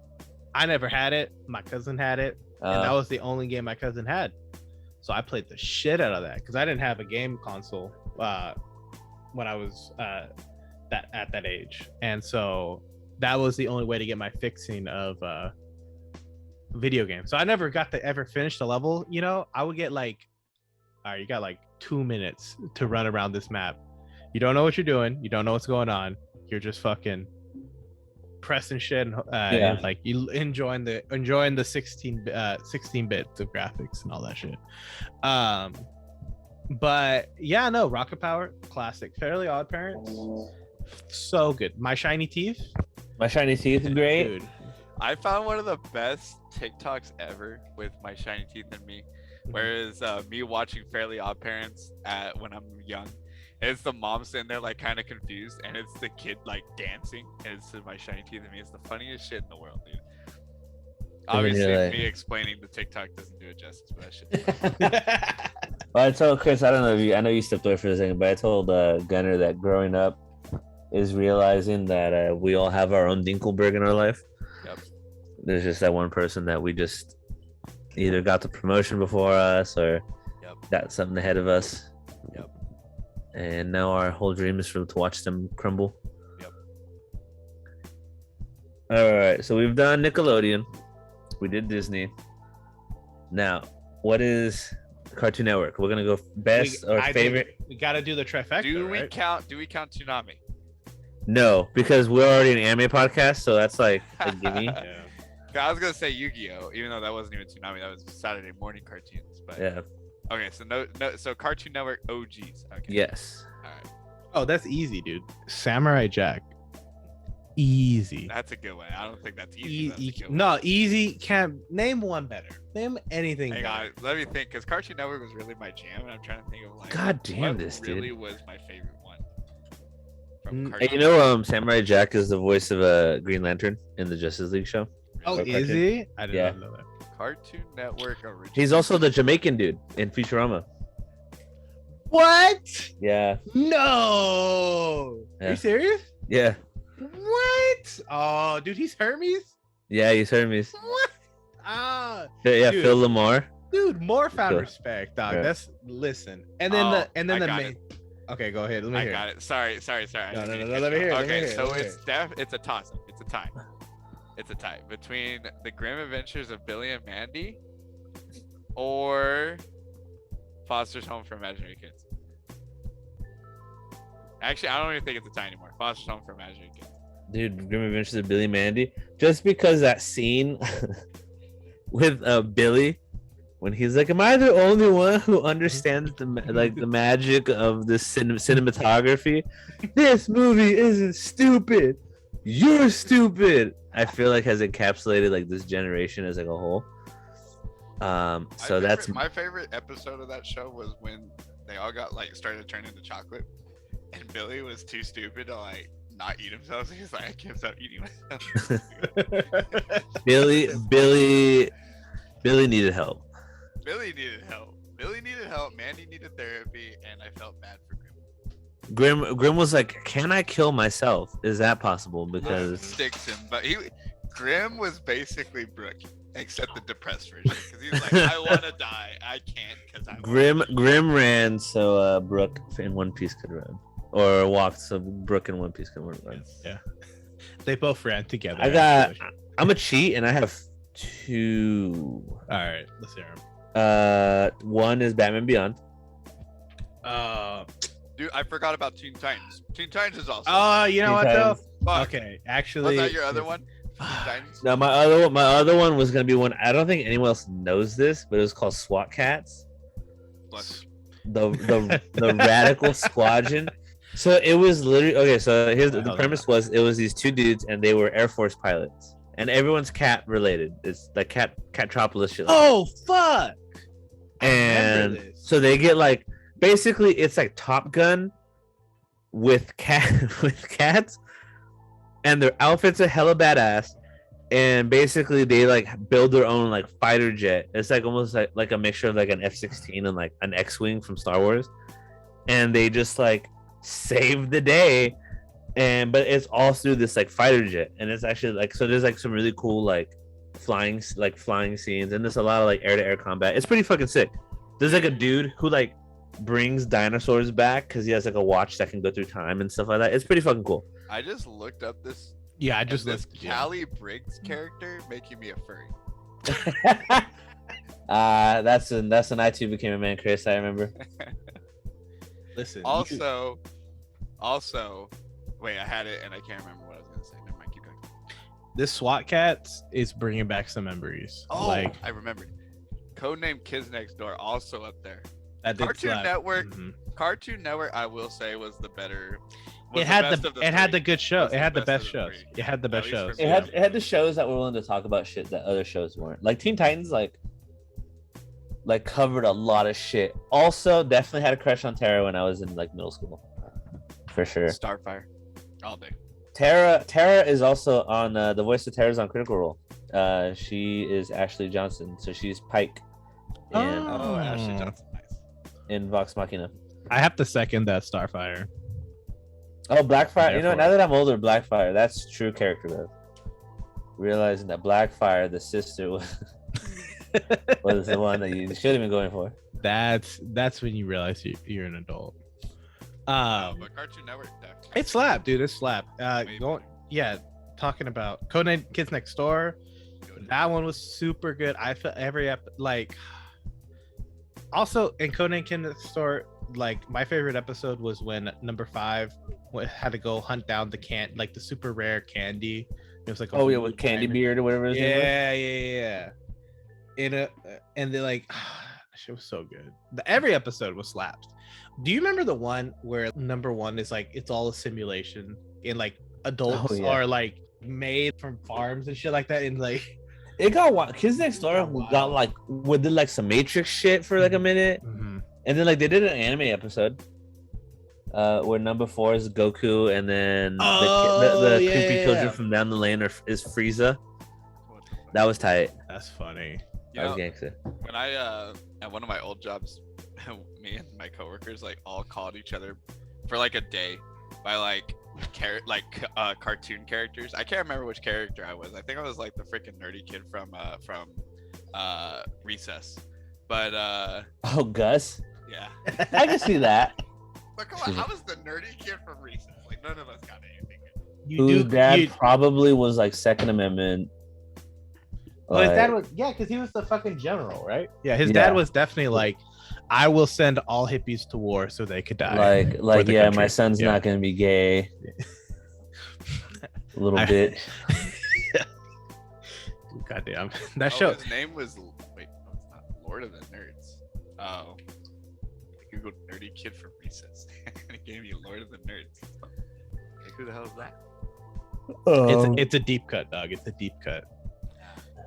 I never had it. My cousin had it. And that was the only game my cousin had. So I played the shit out of that because I didn't have a game console when I was at that age. And so that was the only way to get my fixing of video games. So I never got to ever finish the level. You know, I would get like, all right, you got like 2 minutes to run around this map. You don't know what you're doing. You don't know what's going on. You're just fucking pressing shit and like you enjoying the 16 bits of graphics and all that shit. But yeah, no, Rocket Power, classic. Fairly Odd Parents, so good. My Shiny Teeth is great. Dude. I found one of the best TikToks ever with My Shiny Teeth and Me, whereas me watching Fairly Odd Parents when I'm young. It's the mom sitting there like kind of confused, and it's the kid like dancing, and it's My Shiny Teeth and Me. It's the funniest shit in the world, dude. Obviously, me explaining the TikTok doesn't do it justice, but that shit. Well, I told Chris, I know you stepped away for a second, but I told Gunner that growing up is realizing that we all have our own Dinkelberg in our life. Yep. There's just that one person that we just either got the promotion before us or got something ahead of us. Yep. And now our whole dream is to watch them crumble. Yep. All right, so we've done Nickelodeon, we did Disney. Now, what is Cartoon Network? We're gonna go best or favorite. We gotta do the trifecta. Do we right? count Toonami? No, because we're already an anime podcast, so that's like a gimme. Yeah. I was gonna say Yu-Gi-Oh, even though that wasn't even Toonami, that was Saturday morning cartoons. But Yeah. okay, so no, so Cartoon Network OGs. Okay. Yes. All right, Oh, that's easy, dude. Samurai Jack. Easy. that's a good one. I don't think that's easy. That's a good one. No, easy. Can't name one better. Name anything. Hang better. on, let me think, because Cartoon Network was really my jam, and I'm trying to think of like God damn what this, really dude. was my favorite one. Mm, Cartoon Hey, you know, Samurai Jack is the voice of Green Lantern in the Justice League show. Oh, Or is cartoon. he? I did Yeah. not know that. Cartoon Network original. He's also the Jamaican dude in Futurama. What? Yeah. No. Are Yeah. you serious? Yeah. What? Oh, dude, he's Hermes. Yeah, he's Hermes. What? Ah, Yeah, Dude. Phil Lamar. dude, more found Cool. respect, dog. Yeah. That's listen, and then Oh, the I got main. Okay, go ahead. Let me I hear. got it. Sorry. No, I didn't no, mean to no, cut let me you hear it, off. let me Okay, hear it, so let me it's a toss up. It's a tie. It's a tie between the Grim Adventures of Billy and Mandy or Foster's Home for Imaginary Kids. Actually, I don't even think it's a tie anymore. Foster's Home for Imaginary Kids. Dude, Grim Adventures of Billy and Mandy. Just because that scene with Billy, when he's like, "Am I the only one who understands the the magic of the cinematography? This movie isn't stupid. You're stupid." I feel like has encapsulated like this generation as like a whole. So that's my favorite episode of that show was when they all got like started to turn into chocolate, and Billy was too stupid to like not eat himself. So he's like, I can't stop eating myself. Billy needed help. Billy needed help. Mandy needed therapy, and I felt bad for Grim was like, "Can I kill myself? Is that possible?" Grim. Because Sticks him, but Grim was basically Brooke, except the depressed version, because he was like, I want to die, I can't, because I Grim ran so Brooke in One Piece could run, or walked so Brooke in One Piece could run. Yeah, they both ran together. I'm a cheat, and I have two. All right, let's hear him. One is Batman Beyond. Dude, I forgot about Teen Titans. Teen Titans is awesome. Oh, you know what though? Fuck. Okay, actually, Was that your other one? Teen Titans? No, my other one was gonna be one. I don't think anyone else knows this, but it was called SWAT Cats. Bless. The Radical Squadron. So it was literally okay. So here's the premise was it was these two dudes and they were Air Force pilots and everyone's cat related. It's like Catropolis shit. Oh fuck! And this. so they get like basically it's like Top Gun with cats, and their outfits are hella badass. And basically they like build their own like fighter jet. It's like almost like a mixture of like an F-16 and like an X-wing from Star Wars. And they just like save the day. But it's all through this like fighter jet. And it's actually like so there's like some really cool like flying scenes, and there's a lot of like air-to-air combat. It's pretty fucking sick. There's like a dude who like brings dinosaurs back because he has like a watch that can go through time and stuff like that. It's pretty fucking cool. I just looked up this. Yeah, I just this looked. Callie Briggs character making me a furry. That's when I too became a man, Chris. I remember. Listen. Also, wait, I had it and I can't remember what I was gonna say. Never mind, keep going. This SWAT Cats is bringing back some memories. Oh, like I remembered. Codename Kids Next Door also up there. that did Cartoon slap. Network. Mhm. Cartoon Network, I will say, was the better. It had the good show. Was It had the best of the shows. three. It had the At best least for shows. me. It had the shows that were willing to talk about shit that other shows weren't. Like Teen Titans, like covered a lot of shit. Also, definitely had a crush on Tara when I was in like middle school, for sure. Starfire, all day. Tara is also on the voice of Tara's on Critical Role. She is Ashley Johnson, so she's Pike in, Oh, Ashley Johnson, nice. in Vox Machina. I have to second that Starfire. Oh, Blackfire. You know, Therefore. now that I'm older, Blackfire, that's true character though. Realizing that Blackfire, the sister, was the one that you should have been going for. That's when you realize you're an adult. But Cartoon Network definitely. It slapped, dude. It slapped. Way Going, better. yeah, talking about Codename Kids Next Door. That one was super good. I felt like. Also, in Codename Kids Next Door, like my favorite episode was when number 5 had to go hunt down the super rare candy. It was like with Candy Beard or whatever. Yeah. And they're like, shit was so good. Every episode was slapped. Do you remember the one where number 1 is like it's all a simulation and like adults are like made from farms and shit like that, and like it got wild. Kids Next Door got like did like some Matrix shit for like a minute, and then like they did an anime episode where number 4 is Goku, and then the creepy children from down the lane is Frieza. That was tight. That's funny. That was gangster. When I at one of my old jobs, me and my coworkers like all called each other for like a day by like cartoon characters. I can't remember which character I was. I think I was like the freaking nerdy kid from Recess. But Gus. Yeah. I can see that. But come on, I was the nerdy kid from Recess. Like none of us got anything good. Whose dad probably was like Second Amendment. Well, his dad was because he was the fucking general, right? Yeah, his dad was definitely like, I will send all hippies to war so they could die. Like yeah, country. My son's not gonna be gay. A little bit. Goddamn. That show. His name was it's not Lord of the Nerds. Oh, I googled nerdy kid from Recess, and it gave me Lord of the Nerds. Like, who the hell is that? It's a deep cut, dog. It's a deep cut.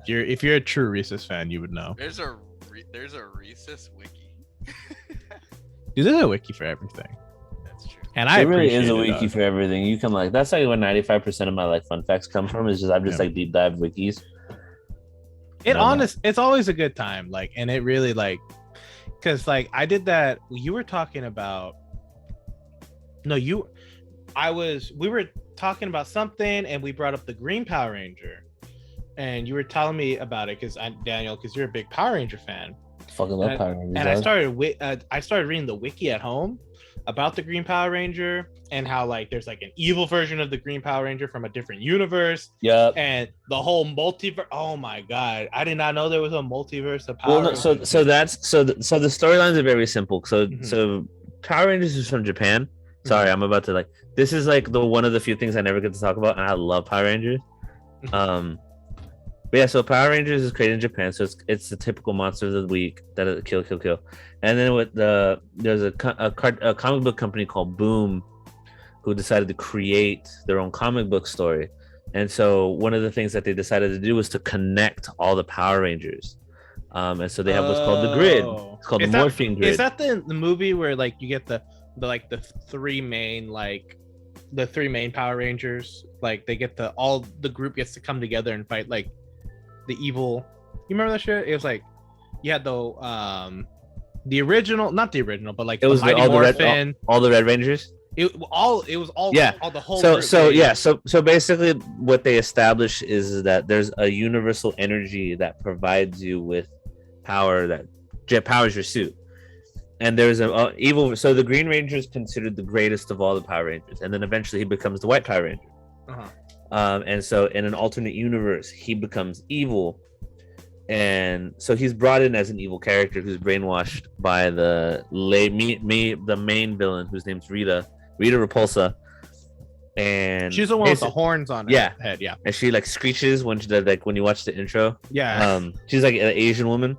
If you're a true Recess fan, you would know. There's a Recess wiki. Dude, there's a wiki for everything. That's true. And it really is a wiki for everything. You can like that's like where 95% of my like fun facts come from. Is just I've just like deep dive wikis. It's always a good time. Like, and it really like, because like I did that. You were talking about. No, we were talking about something, and we brought up the Green Power Ranger. And you were telling me about it because Daniel, because you're a big Power Ranger fan. Fucking love Power Rangers. And I started reading the wiki at home about the Green Power Ranger and how like there's like an evil version of the Green Power Ranger from a different universe. Yep. And the whole multiverse. Oh my god, I did not know there was a multiverse of Power Rangers. So the storylines are very simple. So Power Rangers is from Japan. Sorry, I'm about to like. This is like one of the few things I never get to talk about, and I love Power Rangers. But yeah, so Power Rangers is created in Japan, so it's the typical monsters of the week that kill, and then there's a comic book company called Boom, who decided to create their own comic book story, and so one of the things that they decided to do was to connect all the Power Rangers, and so they have what's called the grid. It's called the Morphing Grid. Is that the movie where like you get the three main Power Rangers, like they get all the group gets to come together and fight like the evil. You remember that shit? It was like you had the original, not the original, but like it was Mighty all Morphin. All the Red Rangers. It was all the whole So basically what they establish is that there's a universal energy that provides you with power that powers your suit. And there's an evil. So the Green Ranger is considered the greatest of all the Power Rangers, and then eventually he becomes the White Power Ranger. And so in an alternate universe, he becomes evil, and so he's brought in as an evil character who's brainwashed by the main villain, whose name's Rita Repulsa, and she's the one with the horns on her head. Yeah, and she like screeches when when you watch the intro. Yeah, she's like an Asian woman.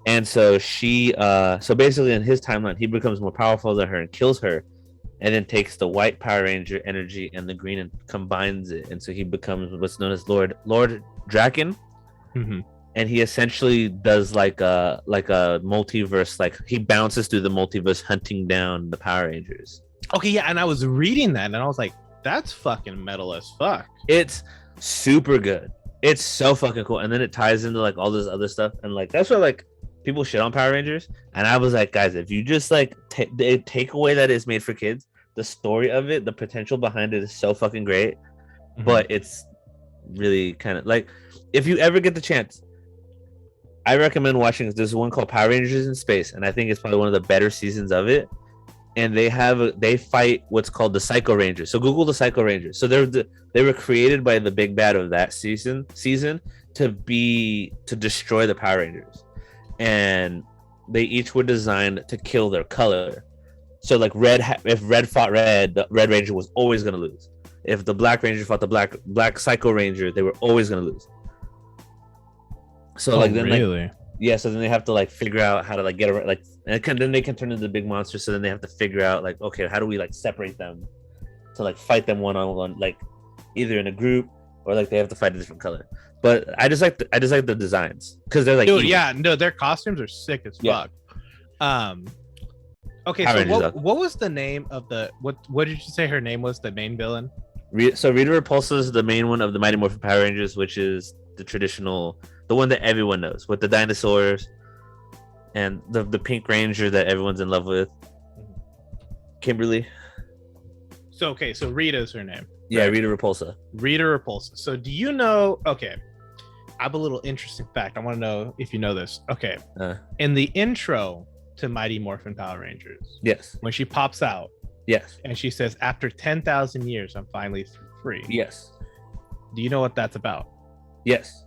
And so she so basically in his timeline he becomes more powerful than her and kills her, and then takes the White Power Ranger energy and the green and combines it, and so he becomes what's known as Lord Draken. And he essentially does like a multiverse, like he bounces through the multiverse hunting down the Power Rangers. Okay, yeah, and I was reading that and I was like, that's fucking metal as fuck. It's super good. It's so fucking cool, and then it ties into like all this other stuff, and like that's why like people shit on Power Rangers, and I was like, guys, if you just like take away that it's made for kids, the story of it, the potential behind it is so fucking great, but it's really kind of like, if you ever get the chance, I recommend watching. There's one called Power Rangers in Space, and I think it's probably one of the better seasons of it, and they fight what's called the Psycho Rangers. So Google the Psycho Rangers. So they were created by the big bad of that season to destroy the Power Rangers, and they each were designed to kill their color. So like if red fought red, the Red Ranger was always gonna lose. If the Black Ranger fought the black Psycho Ranger, they were always gonna lose. So then really? So then they have to like figure out how to like get around, like, and then they can turn into big monsters. So then they have to figure out like, okay, how do we like separate them to like fight them one on one, like either in a group or like they have to fight a different color. But I just like the designs because they're like, dude, yeah, no, their costumes are sick as fuck. Okay, so what was the name of the what did you say her name was, the main villain? So Rita Repulsa is the main one of the Mighty Morphin Power Rangers, which is the traditional, the one that everyone knows with the dinosaurs and the Pink Ranger that everyone's in love with, Kimberly. So Rita is her name. Yeah, right? Rita Repulsa. So do you know? Okay, I have a little interesting fact. I want to know if you know this. Okay, in the intro to Mighty Morphin Power Rangers, yes, when she pops out, yes, and she says, "After 10,000 years, I'm finally free." Yes. Do you know what that's about? Yes.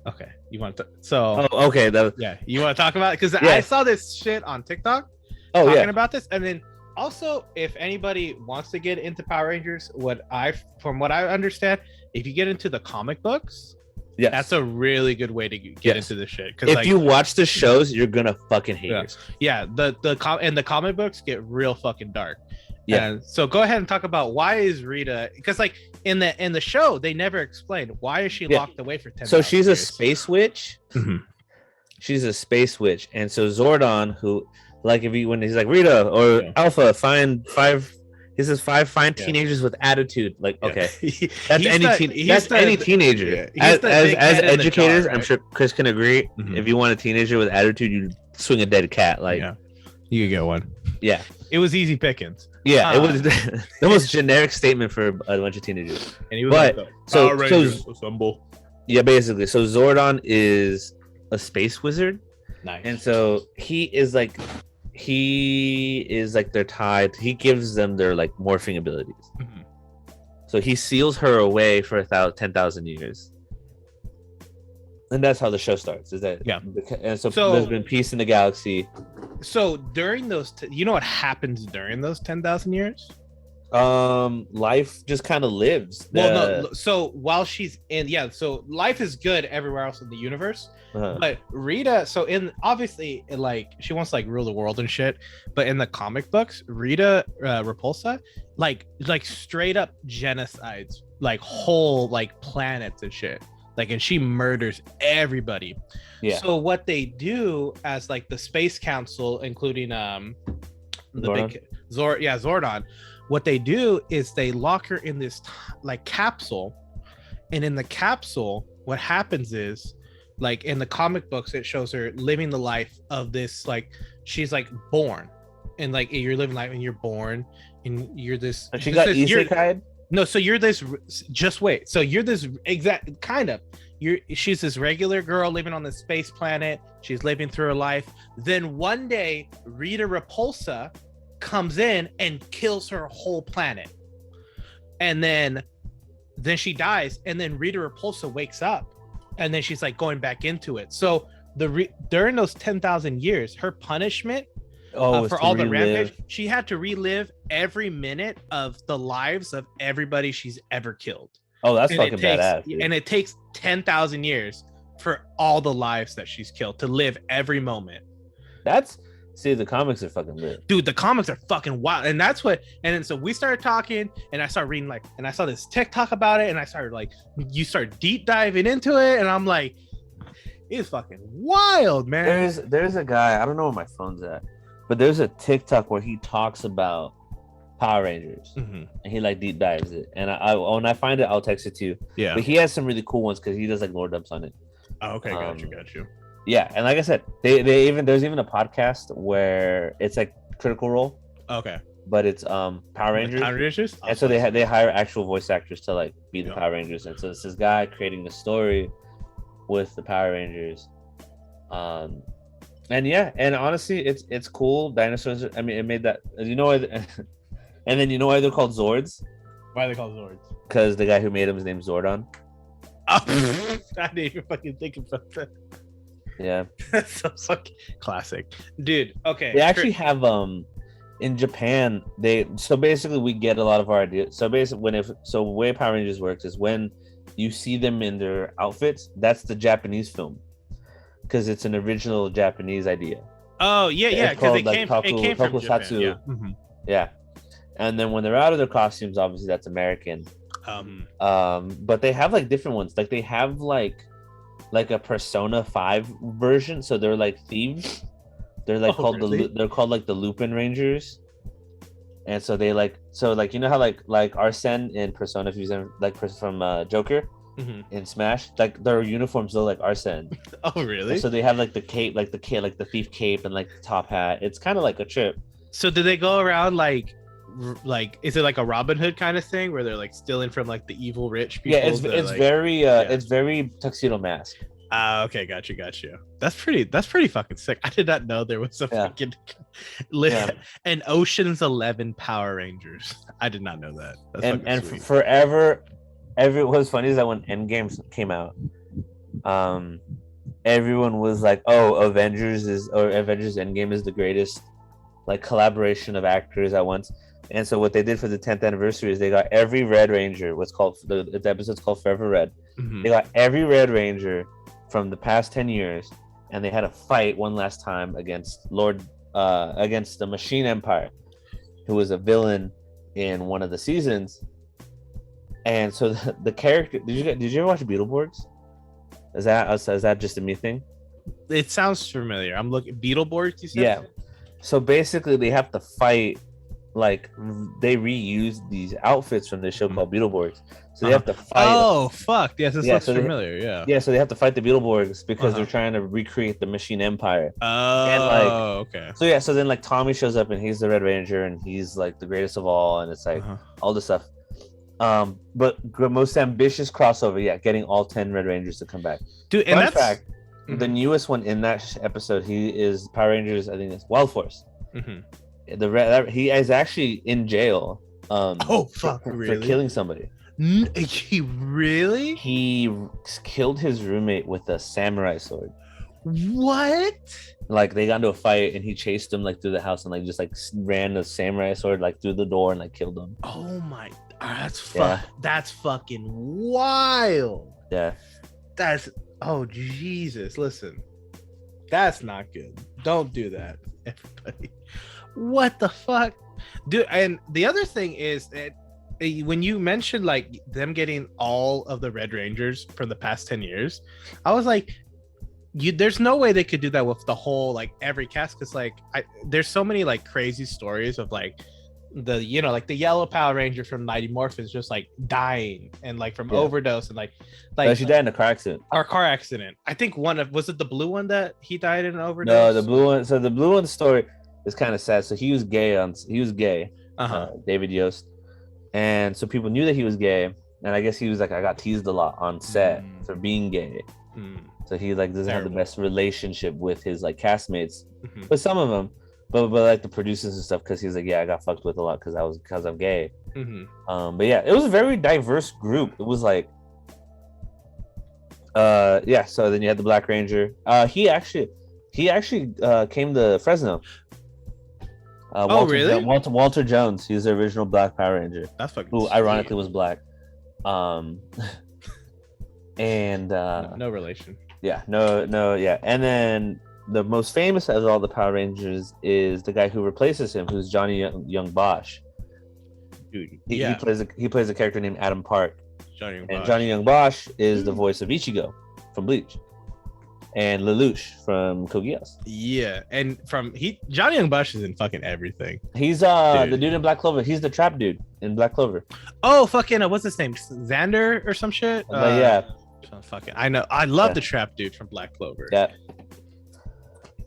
Okay, you want to? So. Oh, okay. Yeah, you want to talk about it because I saw this shit on TikTok. Talking about this, and then also, if anybody wants to get into Power Rangers, from what I understand, if you get into the comic books, that's a really good way to get into this shit. Because if you watch the shows, you're gonna fucking hate it. Yeah, the comic books get real fucking dark. Yeah. And so go ahead and talk about why is Rita, because like in the show they never explained why is she locked away for 10. So she's a space witch. Mm-hmm. She's a space witch, and so Zordon, who like when he's like Rita or Alpha, find five. He says five teenagers with attitude. Like, okay, that's any teenager. As educators, I'm sure Chris can agree. Mm-hmm. If you want a teenager with attitude, you swing a dead cat. Like, you could get one. Yeah, it was easy pickings. Yeah, it was the most generic statement for a bunch of teenagers. And he was yeah, basically. So Zordon is a space wizard. Nice. And so he is like their tide. He gives them their like morphing abilities. Mm-hmm. So he seals her away for 10,000 years. And that's how the show starts. Is that and so there's been peace in the galaxy. So during those, you know what happens during those 10,000 years? Life just kind of lives. Well, no. So while she's in, so life is good everywhere else in the universe. But Rita, obviously, like she wants to like rule the world and shit. But in the comic books, Rita Repulsa, like straight up genocides like whole like planets and shit. Like, and she murders everybody. Yeah. So what they do as like the Space Council, including Zordon, what they do is they lock her in this like capsule, and in the capsule, what happens is, like in the comic books, it shows her living the life of this, like she's like born, and like you're living life, and you're born, and you're this. And she got isekai. No, so you're this. Just wait. So you're this exact kind of. She's this regular girl living on this space planet. She's living through her life. Then one day, Rita Repulsa comes in and kills her whole planet, and then she dies. And then Rita Repulsa wakes up, and then she's like going back into it. So during those 10,000 years, her punishment. For all the rampage, she had to relive every minute of the lives of everybody she's ever killed. Oh, that's fucking badass. Dude. And it takes 10,000 years for all the lives that she's killed to live every moment. The comics are fucking lit. Dude, the comics are fucking wild. And that's what, and then so we started talking, and I started reading and I saw this TikTok about it, and I started you start deep diving into it, and I'm like, it's fucking wild, man. There's a guy, I don't know where my phone's at, but there's a TikTok where he talks about Power Rangers, and he like deep dives it. And when I find it, I'll text it to you. Yeah. But he has some really cool ones because he does like lore dumps on it. Oh, okay, got you. Yeah, and like I said, there's even a podcast where it's like Critical Role. Okay. But it's Power Rangers. Power Rangers. And so they hire actual voice actors to like be the Power Rangers, and so it's this guy creating a story with the Power Rangers. And yeah, and honestly, it's cool. Dinosaurs. I mean, it made that. And then you know why they're called Zords? Why are they called Zords? Because the guy who made them is named Zordon. Oh, I didn't even fucking think about that. Yeah. That's so fucking classic, dude. Okay. They actually have in Japan. So basically we get a lot of our ideas. So basically the way Power Rangers works is when you see them in their outfits, that's the Japanese film. Because it's an original Japanese idea. Oh yeah, because it came from Japan. Tokusatsu. Yeah. Yeah. And then when they're out of their costumes, obviously that's American. But they have like different ones. Like they have like a Persona 5 version. So they're like thieves. They're like they're called like the Lupin Rangers. And so they you know how like Arsene in Persona, if you use like from Joker in Smash, like their uniforms look like Arsene. Oh really? And so they have like the cape, like the thief cape and like the top hat. It's kind of like a trip. So do they go around like is it like a Robin Hood kind of thing where they're like stealing from like the evil rich people? Yeah, it's very Tuxedo Mask. Okay, got you. That's pretty fucking sick. I did not know there was a fucking an Ocean's 11 Power Rangers. I did not know that. That's sweet. Forever, what's funny is that when Endgame came out, everyone was like, "Oh, Avengers Endgame is the greatest like collaboration of actors at once." And so what they did for the 10th anniversary is they got every Red Ranger. The episode's called Forever Red. They got every Red Ranger from the past 10 years, and they had to fight one last time against against the Machine Empire, who was a villain in one of the seasons. And so the character, did you ever watch Beetleborgs? Is that just a me thing? It sounds familiar. I'm looking Beetleborgs, you said? Yeah. So basically they have to fight, like they reuse these outfits from this show called Beetleborgs. So they have to fight. Oh fuck! Yes, this looks familiar. Yeah. So they have to fight the Beetleborgs because they're trying to recreate the Machine Empire. Oh, and okay. So then like Tommy shows up and he's the Red Ranger and he's like the greatest of all, and it's like all this stuff. But the most ambitious crossover, getting all 10 Red Rangers to come back. Dude, and Fun fact, the newest one in that episode, he is Power Rangers. I think it's Wild Force. He is actually in jail. For killing somebody. He really? He killed his roommate with a samurai sword. What? Like they got into a fight and he chased him like through the house and like just like ran the samurai sword like through the door and like killed him. Oh my! That's fucking wild. Yeah. Oh Jesus! Listen, that's not good. Don't do that, everybody. What the fuck, dude? And the other thing is that when you mentioned like them getting all of the Red Rangers from the past 10 years, I was like, there's no way they could do that with the whole like every cast, because like there's so many like crazy stories of like the like the yellow Power Ranger from Mighty Morphin is just like dying and like from overdose and like she died in a car accident. I think was it the blue one that he died in an overdose? No, the blue one. So the blue one story is kind of sad. So he was gay David Yost, and so people knew that he was gay, and I guess he was like, I got teased a lot on set for being gay. So he like doesn't have the best relationship with his like castmates, with some of them, but like the producers and stuff, because he's like, I got fucked with a lot because I'm gay. But yeah, it was a very diverse group. It was like so then you had the Black Ranger. He actually came to Fresno. Really? Walter Jones. He's the original Black Power Ranger. That's fucking who ironically was black. And no relation. Yeah. And then the most famous of all the Power Rangers is the guy who replaces him, who's Johnny Young Bosch. Dude, he plays a character named Adam Park. Johnny Young Bosch is the voice of Ichigo from Bleach, and Lelouch from Code Geass. Yeah, and Johnny Young Bosch is in fucking everything. He's the dude in Black Clover. He's the trap dude in Black Clover. Oh fucking what's his name? Xander or some shit? Fucking I know. I love the trap dude from Black Clover. Yeah.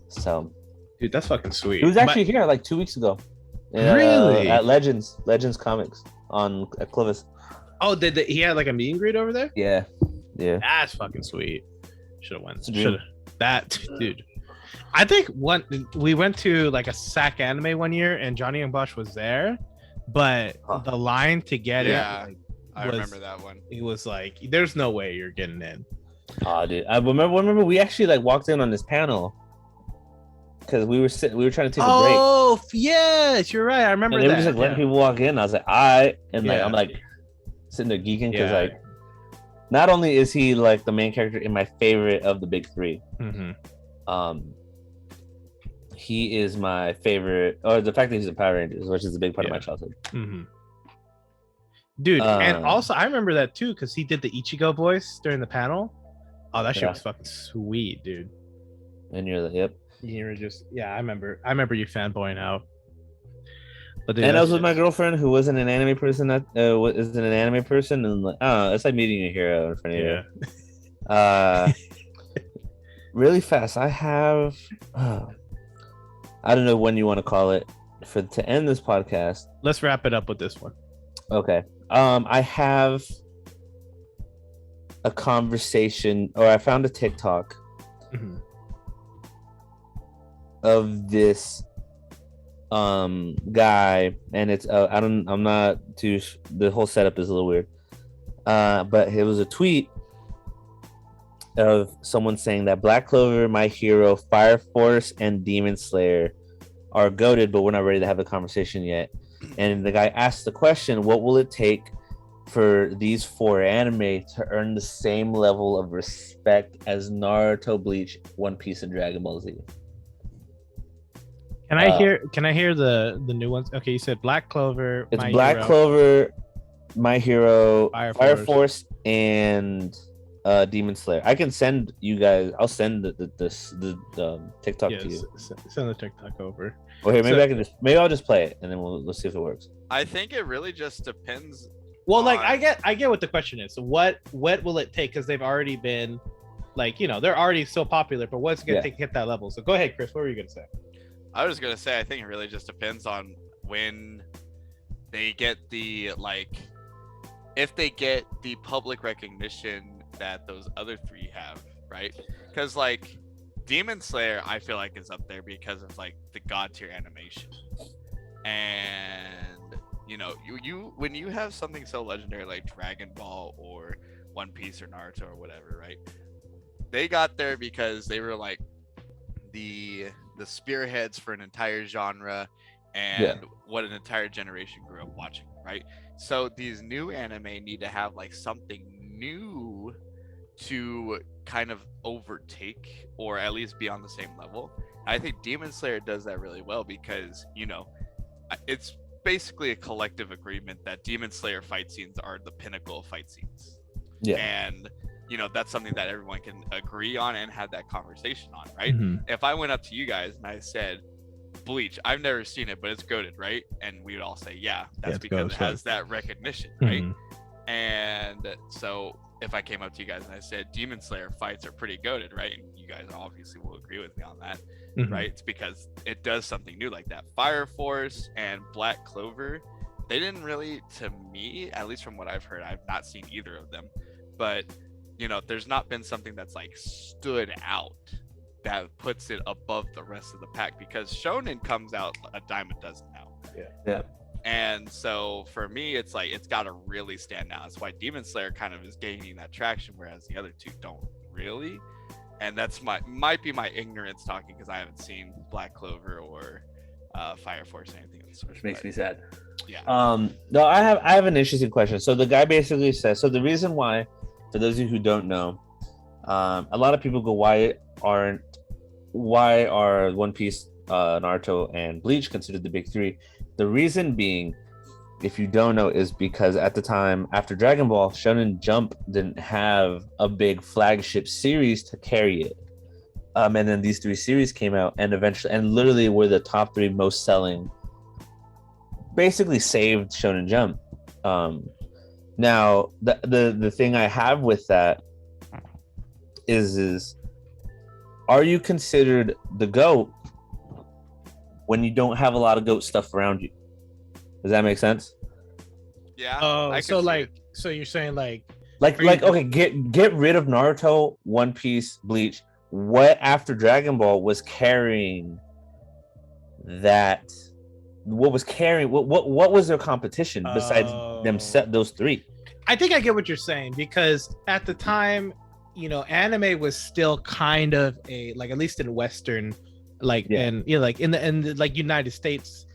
So, dude, that's fucking sweet. He was actually here like 2 weeks ago. Really? At Legends Comics at Clovis. Oh, did he had like a meet and greet over there? Yeah. That's fucking sweet. Should have went. That dude. I think we went to like a SAC anime one year, and Johnny and Bosch was there, but the line to get it, like, I remember that one. It was like, there's no way you're getting in. Oh, dude, I remember we actually like walked in on this panel because we were trying to take a break. Oh, yes, you're right. I remember and they that. were just like letting people walk in. I was like, all right, and like Yeah. I'm like sitting there geeking because like not only is he like the main character in my favorite of the big three, he is my favorite, or the fact that he's a Power Rangers, which is a big part of my childhood. Dude, and also I remember that too because he did the Ichigo voice during the panel. Oh, that shit was fucking sweet, dude. And you're like, yep. You were just, I remember you fanboying out. But dude, and I was with my girlfriend who wasn't an anime person. Isn't an anime person, and like, oh, it's like meeting a hero in front of you. Really fast. I have. I don't know when you want to call it to end this podcast. Let's wrap it up with this one. Okay. I have a conversation, or I found a TikTok of this guy, and it's I'm not too. The whole setup is a little weird. But it was a tweet of someone saying that Black Clover, My Hero, Fire Force, and Demon Slayer are goated, but we're not ready to have a conversation yet. And the guy asked the question, what will it take for these 4 anime to earn the same level of respect as Naruto, Bleach, One Piece, and Dragon Ball Z? Can I hear the new ones? Okay, you said Black Clover. It's Black Clover, My Hero, Fire Force, and Demon Slayer. I can send you guys. I'll send the TikTok to you. Send the TikTok over. Okay, maybe I'll just play it and then we'll see if it works. I think it really just depends. Well, like I get what the question is. So what will it take? Because they've already been, like, they're already so popular. But what's it gonna take to hit that level? So go ahead, Chris. What were you gonna say? I was gonna say I think it really just depends on when they get if they get the public recognition that those other 3 have, right? Because like Demon Slayer, I feel like is up there because of like the god tier animation, and you when you have something so legendary like Dragon Ball or One Piece or Naruto or whatever, right? They got there because they were like the spearheads for an entire genre and what an entire generation grew up watching, right? So these new anime need to have like something new to kind of overtake or at least be on the same level. I think Demon Slayer does that really well because it's basically a collective agreement that Demon Slayer fight scenes are the pinnacle of fight scenes, and that's something that everyone can agree on and have that conversation on, right? If I went up to you guys and I said Bleach, I've never seen it, but it's goated, right? And we would all say, that's because it has that recognition, right? And so if I came up to you guys and I said Demon Slayer fights are pretty goated, right? And you guys obviously will agree with me on that, right? It's because it does something new like that. Fire Force and Black Clover, they didn't really, to me, at least from what I've heard, I've not seen either of them, but there's not been something that's like stood out that puts it above the rest of the pack, because Shonen comes out a dime a dozen now. And so for me, it's like it's got to really stand out. That's why Demon Slayer kind of is gaining that traction, whereas the other 2 don't really. And that's might be my ignorance talking because I haven't seen Black Clover or Fire Force or anything of the sort. Which makes me sad. No, I have an interesting question. So the guy basically says, so the reason why, for those of you who don't know, a lot of people go, why are One Piece, Naruto, and Bleach considered the big 3? The reason being, if you don't know, is because at the time after Dragon Ball, Shonen Jump didn't have a big flagship series to carry it. And then these 3 series came out and literally were the top 3 most selling, basically saved Shonen Jump. Now the thing I have with that is are you considered the GOAT when you don't have a lot of GOAT stuff around you? Does that make sense? Yeah. Oh, so you're saying like okay, get rid of Naruto, One Piece, Bleach, what after Dragon Ball was carrying that? What was carrying? What was their competition besides them? Set those three. I think I get what you're saying, because at the time, anime was still kind of a, like, at least in Western, like, and like in the like United States,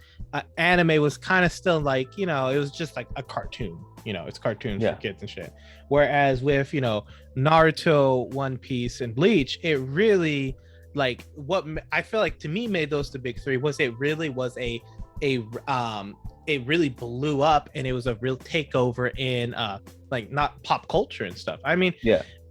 anime was kind of still like, it was just like a cartoon. It's cartoons for kids and shit. Whereas with Naruto, One Piece, and Bleach, it really, like, what I feel like to me made those the big three was it really was it really blew up, and it was a real takeover in like, not pop culture and stuff. I mean,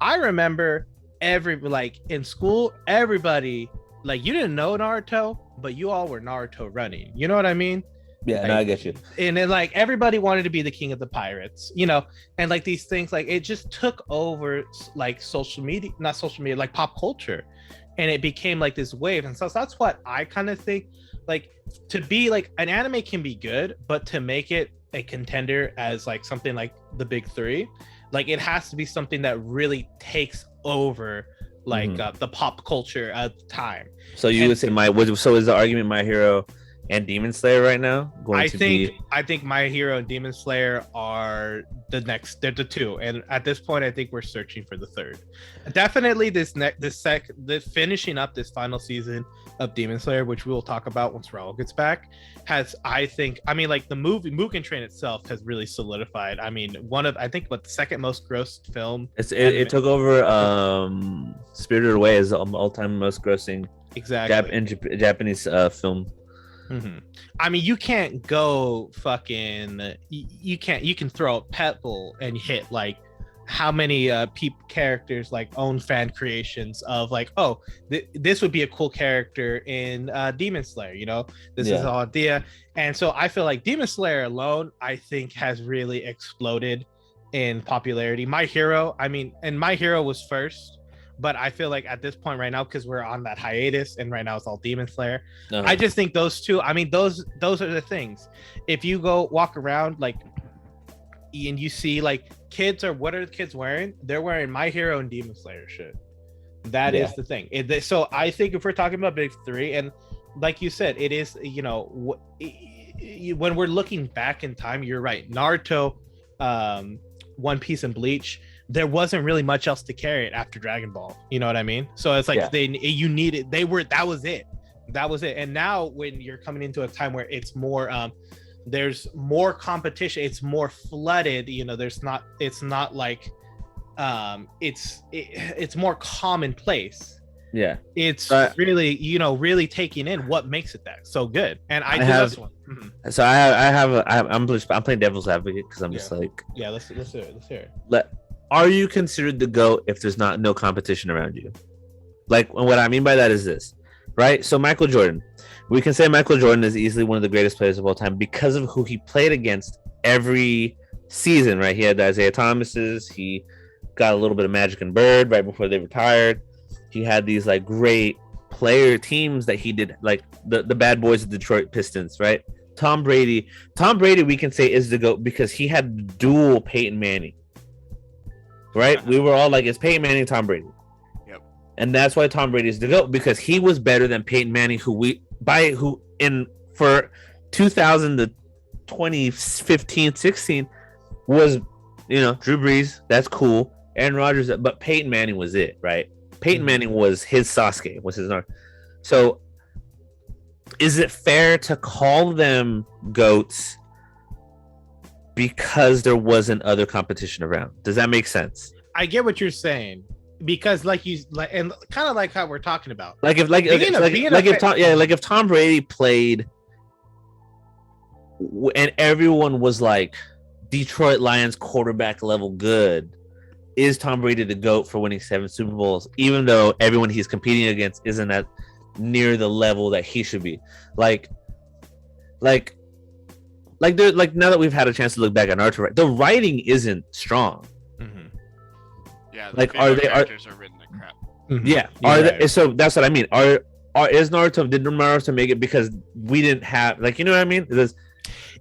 I remember in school, everybody, like, you didn't know Naruto, but you all were Naruto running. You know what I mean? Yeah, like, no, I get you. And then, like, everybody wanted to be the king of the pirates, and like these things, like, it just took over, like, not social media, like pop culture, and it became like this wave. And so that's what I kind of think, like, to be like, an anime can be good, but to make it a contender as like something like the big three, like, it has to be something that really takes over, like, the pop culture at the time. So you would say so is the argument My Hero and Demon Slayer right now I think My Hero and Demon Slayer are they're the two, and at this point I think we're searching for the third. Definitely this finishing up this final season of Demon Slayer, which we will talk about once Raul gets back, has, like, the movie Mugen Train itself has really solidified. I mean, the second most grossed film. It took over Spirited Away as the all-time most grossing Japanese film. Mm-hmm. I mean, you can't go fucking. You can throw a pebble and hit, like, how many characters, like, own fan creations of, like, this would be a cool character in Demon Slayer. This is all idea, and so I feel like Demon Slayer alone, I think, has really exploded in popularity. My Hero was first. But I feel like at this point right now, because we're on that hiatus and right now it's all Demon Slayer, I just think those two, those are the things. If you go walk around, like, and you see, like, what are the kids wearing? They're wearing My Hero and Demon Slayer shit. That is the thing. So I think if we're talking about big three, and like you said, it is, when we're looking back in time, you're right. Naruto, One Piece, and Bleach, there wasn't really much else to carry it after Dragon Ball. You know what I mean? So it's like that was it. And now when you're coming into a time where it's more, there's more competition, it's more flooded, it's not like, it's more commonplace. Yeah. It's really, really taking in what makes it that so good. And I have this one. Mm-hmm. So I'm playing devil's advocate because I'm just like, let's hear it. Are you considered the GOAT if there's no competition around you? Like, what I mean by that is this, right? So Michael Jordan, we can say Michael Jordan is easily one of the greatest players of all time because of who he played against every season, right? He had the Isaiah Thomases. He got a little bit of Magic and Bird right before they retired. He had these, like, great player teams that he did, like the bad boys of Detroit Pistons, right? Tom Brady, we can say, is the GOAT because he had dual Peyton Manning. Right? We were all like, it's Peyton Manning, Tom Brady. Yep. And that's why Tom Brady is the GOAT, because he was better than Peyton Manning, for 2000 to 2015, 16 was, Drew Brees, that's cool. Aaron Rodgers, but Peyton Manning was it, right? Peyton Manning was his Sasuke, was his Naruto. So is it fair to call them GOATs because there wasn't other competition around? Does that make sense? I get what you're saying, because and kind of like how we're talking about, if Tom Brady played and everyone was like Detroit Lions quarterback level good, is Tom Brady the GOAT for winning 7 Super Bowls, even though everyone he's competing against isn't at near the level that he should be? Like now that we've had a chance to look back at Naruto, the writing isn't strong. Mm-hmm. Yeah, like characters are written like crap. Mm-hmm. Yeah, so that's what I mean. Did Naruto make it because we didn't have, like, you know what I mean?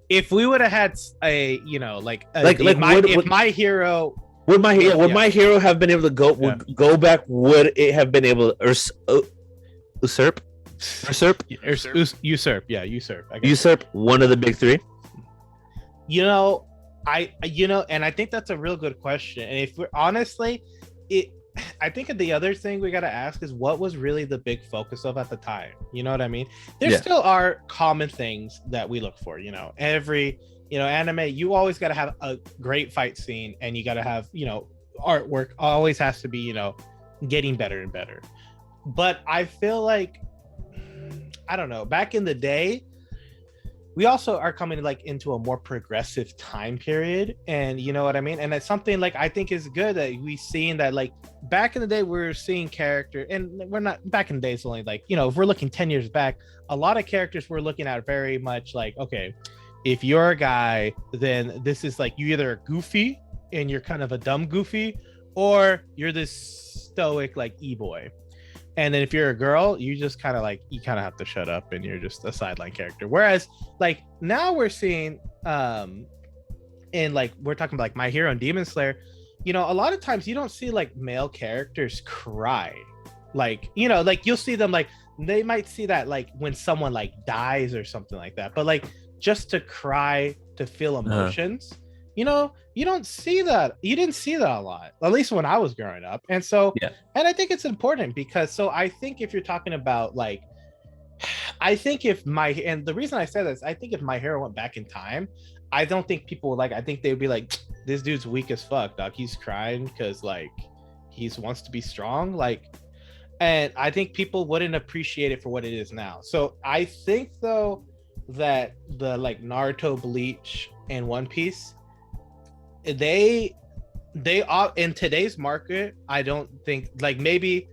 If we would have had a, if My Hero Would my Yeah. my hero have been able to go back? Would it have been able to usurp? Usurp. Yeah, usurp. Usurp one of the big three? And I think that's a real good question. And if we're honestly, I think the other thing we gotta ask is what was really the big focus of at the time. You know what I mean? There still are common things that we look for. Every anime, you always gotta have a great fight scene, and you gotta have artwork always has to be getting better and better. But I feel like, I don't know, back in the day, we also are coming into a more progressive time period, and you know what I mean. And it's something I think is good that we seen that back in the day we're seeing character, and we're not back in the days only if we're looking 10 years back, a lot of characters we're looking at very much okay, if you're a guy, then this is you either a goofy and you're kind of a dumb goofy, or you're this stoic e-boy. And then if you're a girl, you just kind of have to shut up and you're just a sideline character. Whereas now we're seeing we're talking about My Hero and Demon Slayer, a lot of times you don't see male characters cry. You'll see them they might see that when someone dies or something like that. But just to cry, to feel emotions, you don't see that. You didn't see that a lot, at least when I was growing up. And so, and I think it's important because, I think if you're talking about I think and the reason I say this, I think if My Hero went back in time, I don't think people would I think they'd be this dude's weak as fuck, dog. He's crying because he wants to be strong. And I think people wouldn't appreciate it for what it is now. So I think though that the Naruto, Bleach, and One Piece, they are in today's market. I don't think maybe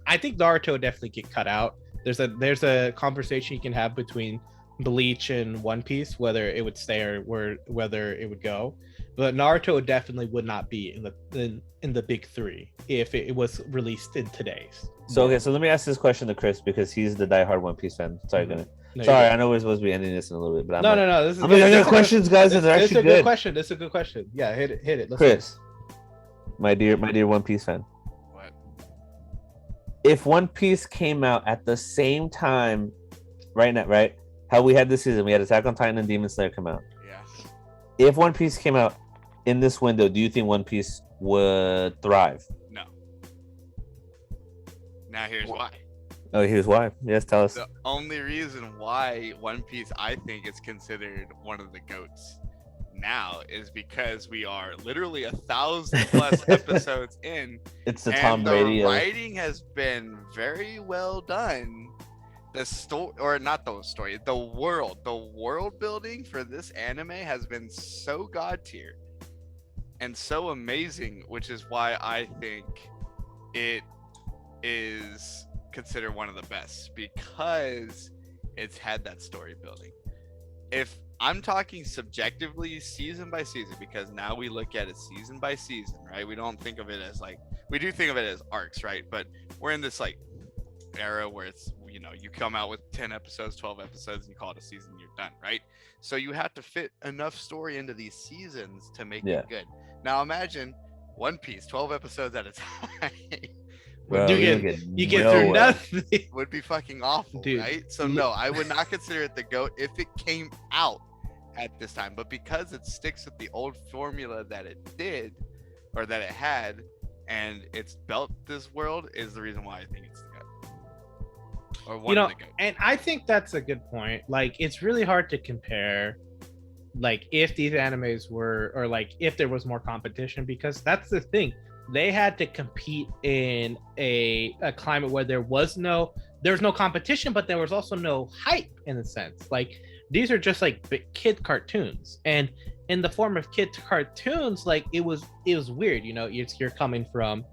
I think Naruto would definitely get cut out. There's a conversation you can have between Bleach and One Piece whether it would stay or whether it would go, but Naruto definitely would not be in the big three if it was released in today's. So let me ask this question to Chris because he's the diehard One Piece fan. Sorry, No, sorry, I know we're supposed to be ending this in a little bit, but no. This is good questions, guys, and they're actually good. This is a good question. Yeah, hit it. Let's Chris, my dear One Piece fan. What? If One Piece came out at the same time, right now, right? How we had this season, we had Attack on Titan and Demon Slayer come out. Yeah. If One Piece came out in this window, do you think One Piece would thrive? No. Now here's why. Oh, here's why. Yes, tell us. The only reason why One Piece, I think, is considered one of the GOATs now is because we are literally 1,000+ episodes in. It's the Tom Brady. The writing has been very well done. The story, or not the story, the world building for this anime has been so god tier and so amazing, which is why I think it is considered one of the best because it's had that story building. If I'm talking subjectively season by season, because now we look at it season by season, right? We don't think of it as we do think of it as arcs, right? But we're in this era where it's you come out with 10 episodes, 12 episodes, and you call it a season, you're done, right? So you have to fit enough story into these seasons to make it good. Now imagine One Piece 12 episodes at a time. Bro, you get through nothing. Would be fucking awful, dude. Right? So no, I would not consider it the GOAT if it came out at this time, but because it sticks with the old formula that it did or that it had, and it's built this world, is the reason why I think it's the GOAT. Or one of the GOAT. And I think that's a good point. It's really hard to compare if these animes were, or if there was more competition, because that's the thing. They had to compete in a climate where there was no competition, but there was also no hype in a sense. These are just kid cartoons, and in the form of kid cartoons, it was weird. You're coming from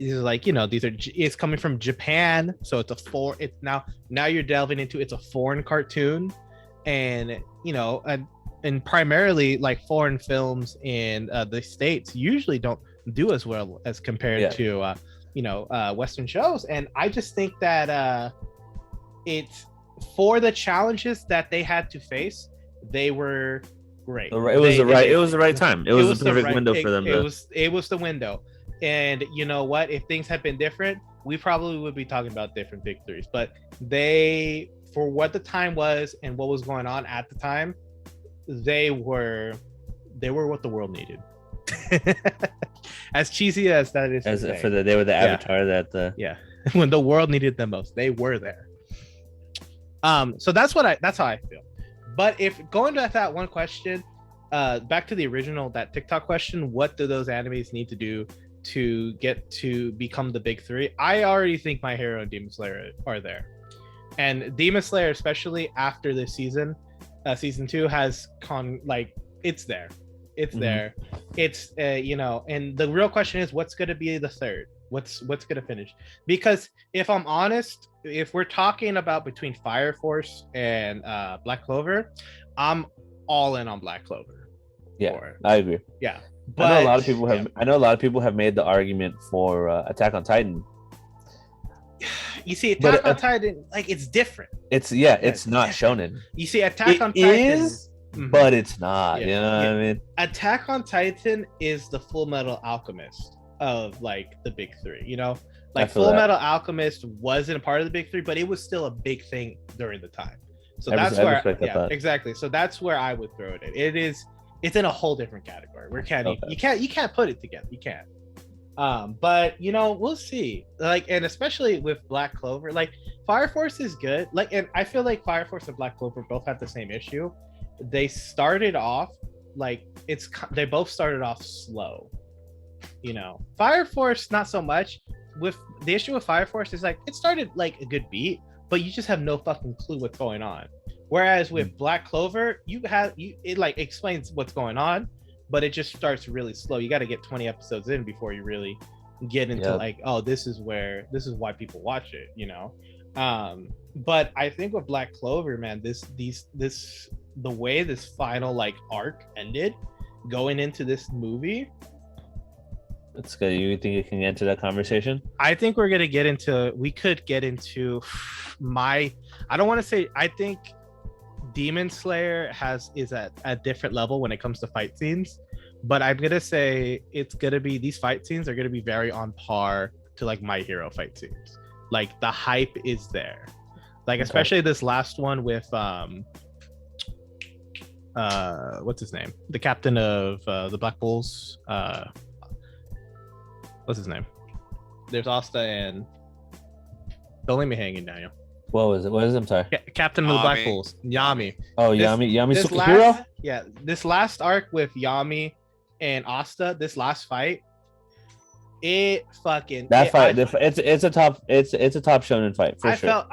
it's coming from Japan, so it's now you're delving into it's a foreign cartoon, and and primarily foreign films in the States usually don't do as well as compared to Western shows. And I just think that it's for the challenges that they had to face, they were great. It was the right. It was the right time. It was the perfect right, window for them. It was the window. And you know what? If things had been different, we probably would be talking about different victories. But they, for what the time was and what was going on at the time, they were what the world needed. As cheesy as that is, they were the avatar that when the world needed them most, they were there. So that's how I feel. But if going to that one question, back to the original, that TikTok question, what do those animes need to do to get to become the big three? I already think My Hero and Demon Slayer are there, and Demon Slayer, especially after this season 2, has it's there. It's there. It's and the real question is, what's going to be the third? What's going to finish? Because if I'm honest, if we're talking about between Fire Force and Black Clover, I'm all in on Black Clover. Yeah, I agree. Yeah, but I know a lot of people have made the argument for Attack on Titan. You see, Attack on Titan, it's different. It's not shonen. You see, Attack on Titan is, but it's not. You know what I mean? Attack on Titan is the Full Metal Alchemist of the big three. Full Metal Alchemist wasn't a part of the big three, but it was still a big thing during the time. So exactly. So that's where I would throw it in. It's in a whole different category. You can't put it together. You can't. But we'll see. And especially with Black Clover, Fire Force is good. And I feel like Fire Force and Black Clover both have the same issue. They started off they both started off slow. Fire Force not so much. With the issue with Fire Force is it started a good beat, but you just have no fucking clue what's going on. Whereas with Black Clover, it explains what's going on, but it just starts really slow. You got to get 20 episodes in before you really get into this is why people watch it, But I think with Black Clover, man, the way this final arc ended going into this movie. That's good. You think you can get into that conversation? I think we could get into I don't want to say, I think Demon Slayer is at a different level when it comes to fight scenes, but I'm gonna say these fight scenes are gonna be very on par to My Hero fight scenes. The hype is there, especially this last one with what's his name, the captain of the Black Bulls, what's his name? There's Asta and don't leave me hanging, Daniel. What was it? What is it? I'm sorry. Captain of the Black Bulls, Yami. Oh, Yami superhero? This last arc with Yami and Asta, this last fight, it's a top shonen fight for sure.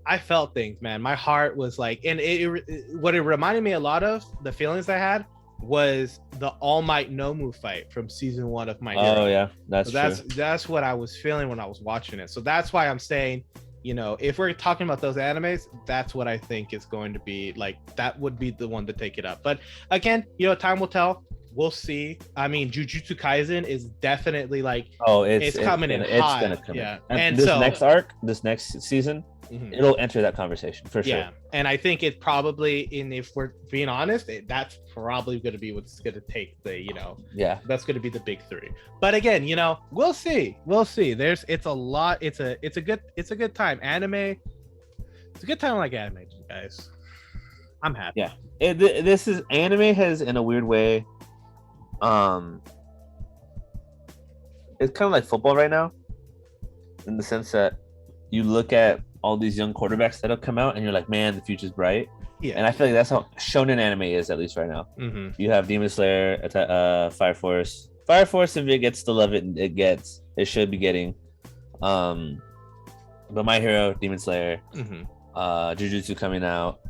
I felt things, man. My heart was and what it reminded me a lot of, the feelings I had, was the All Might Nomu fight from season 1 of My Hero. Oh yeah, that's what I was feeling when I was watching it. So that's why I'm saying, if we're talking about those animes, that's what I think is going to be that would be the one to take it up. But again, time will tell. We'll see. I mean, Jujutsu Kaisen is definitely it's coming in hot. It's gonna come in. And this next arc, this next season, it'll enter that conversation for sure. Yeah, and I think it probably, if we're being honest, that's probably going to be what's going to take that's going to be the big three. But again, we'll see. It's a lot. It's a good time. Anime. It's a good time anime, guys. I'm happy. Yeah, this is anime has in a weird way. It's kind of like football right now, in the sense that you look at all these young quarterbacks that have come out, and you're like, man, the future's bright. Yeah. And I feel like that's how shonen anime is, at least right now. Mm-hmm. You have Demon Slayer, Fire Force. Fire Force, if it gets the love it should be getting. But My Hero, Demon Slayer, Jujutsu coming out.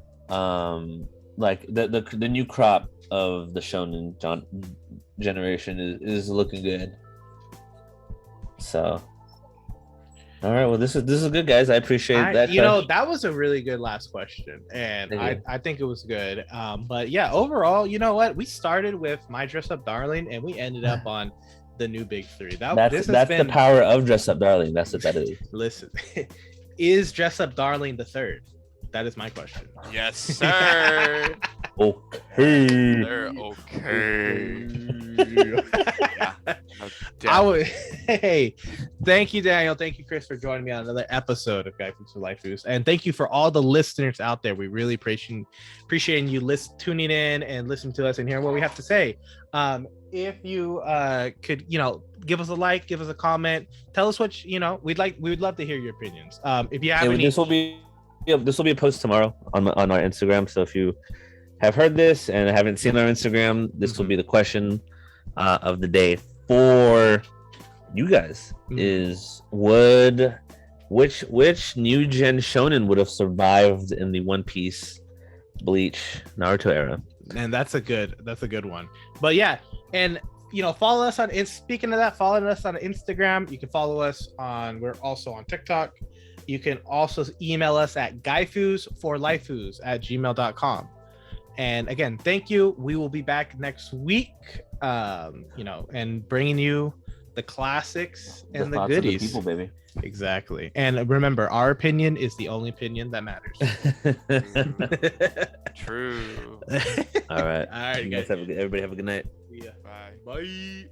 The new crop of the shonen generation is looking good. So. All right. Well, this is good, guys. I appreciate that. That was a really good last question, and I think it was good. But yeah, overall, you know what? We started with My Dress Up Darling, and we ended up on the new big three. That's the power of Dress Up Darling. That's what that is. Listen, is Dress Up Darling the third? That is my question. Yes, sir. Okay. They're okay. Yeah, no doubt. Hey, thank you, Daniel. Thank you, Chris, for joining me on another episode of Gaifus for Laifus. And thank you for all the listeners out there. We really appreciate you tuning in and listening to us and hearing what we have to say. If you could, give us a like, give us a comment, tell us what we would love to hear your opinions. If you have any, this will be a post tomorrow on our Instagram. So if you have heard this and haven't seen our Instagram, this will be the question of the day for you guys. Is which new gen shonen would have survived in the One Piece, Bleach, Naruto era? And that's a good one. But yeah, and follow us on. Speaking of that, following us on Instagram. You can follow us on. We're also on TikTok. You can also email us at gaifusforlaifus@gmail.com. And again, thank you. We will be back next week. And bringing you the classics and the goodies. The people, baby. Exactly. And remember, our opinion is the only opinion that matters. True. All right. All right, guys. Everybody have a good night. Yeah. Bye. Bye.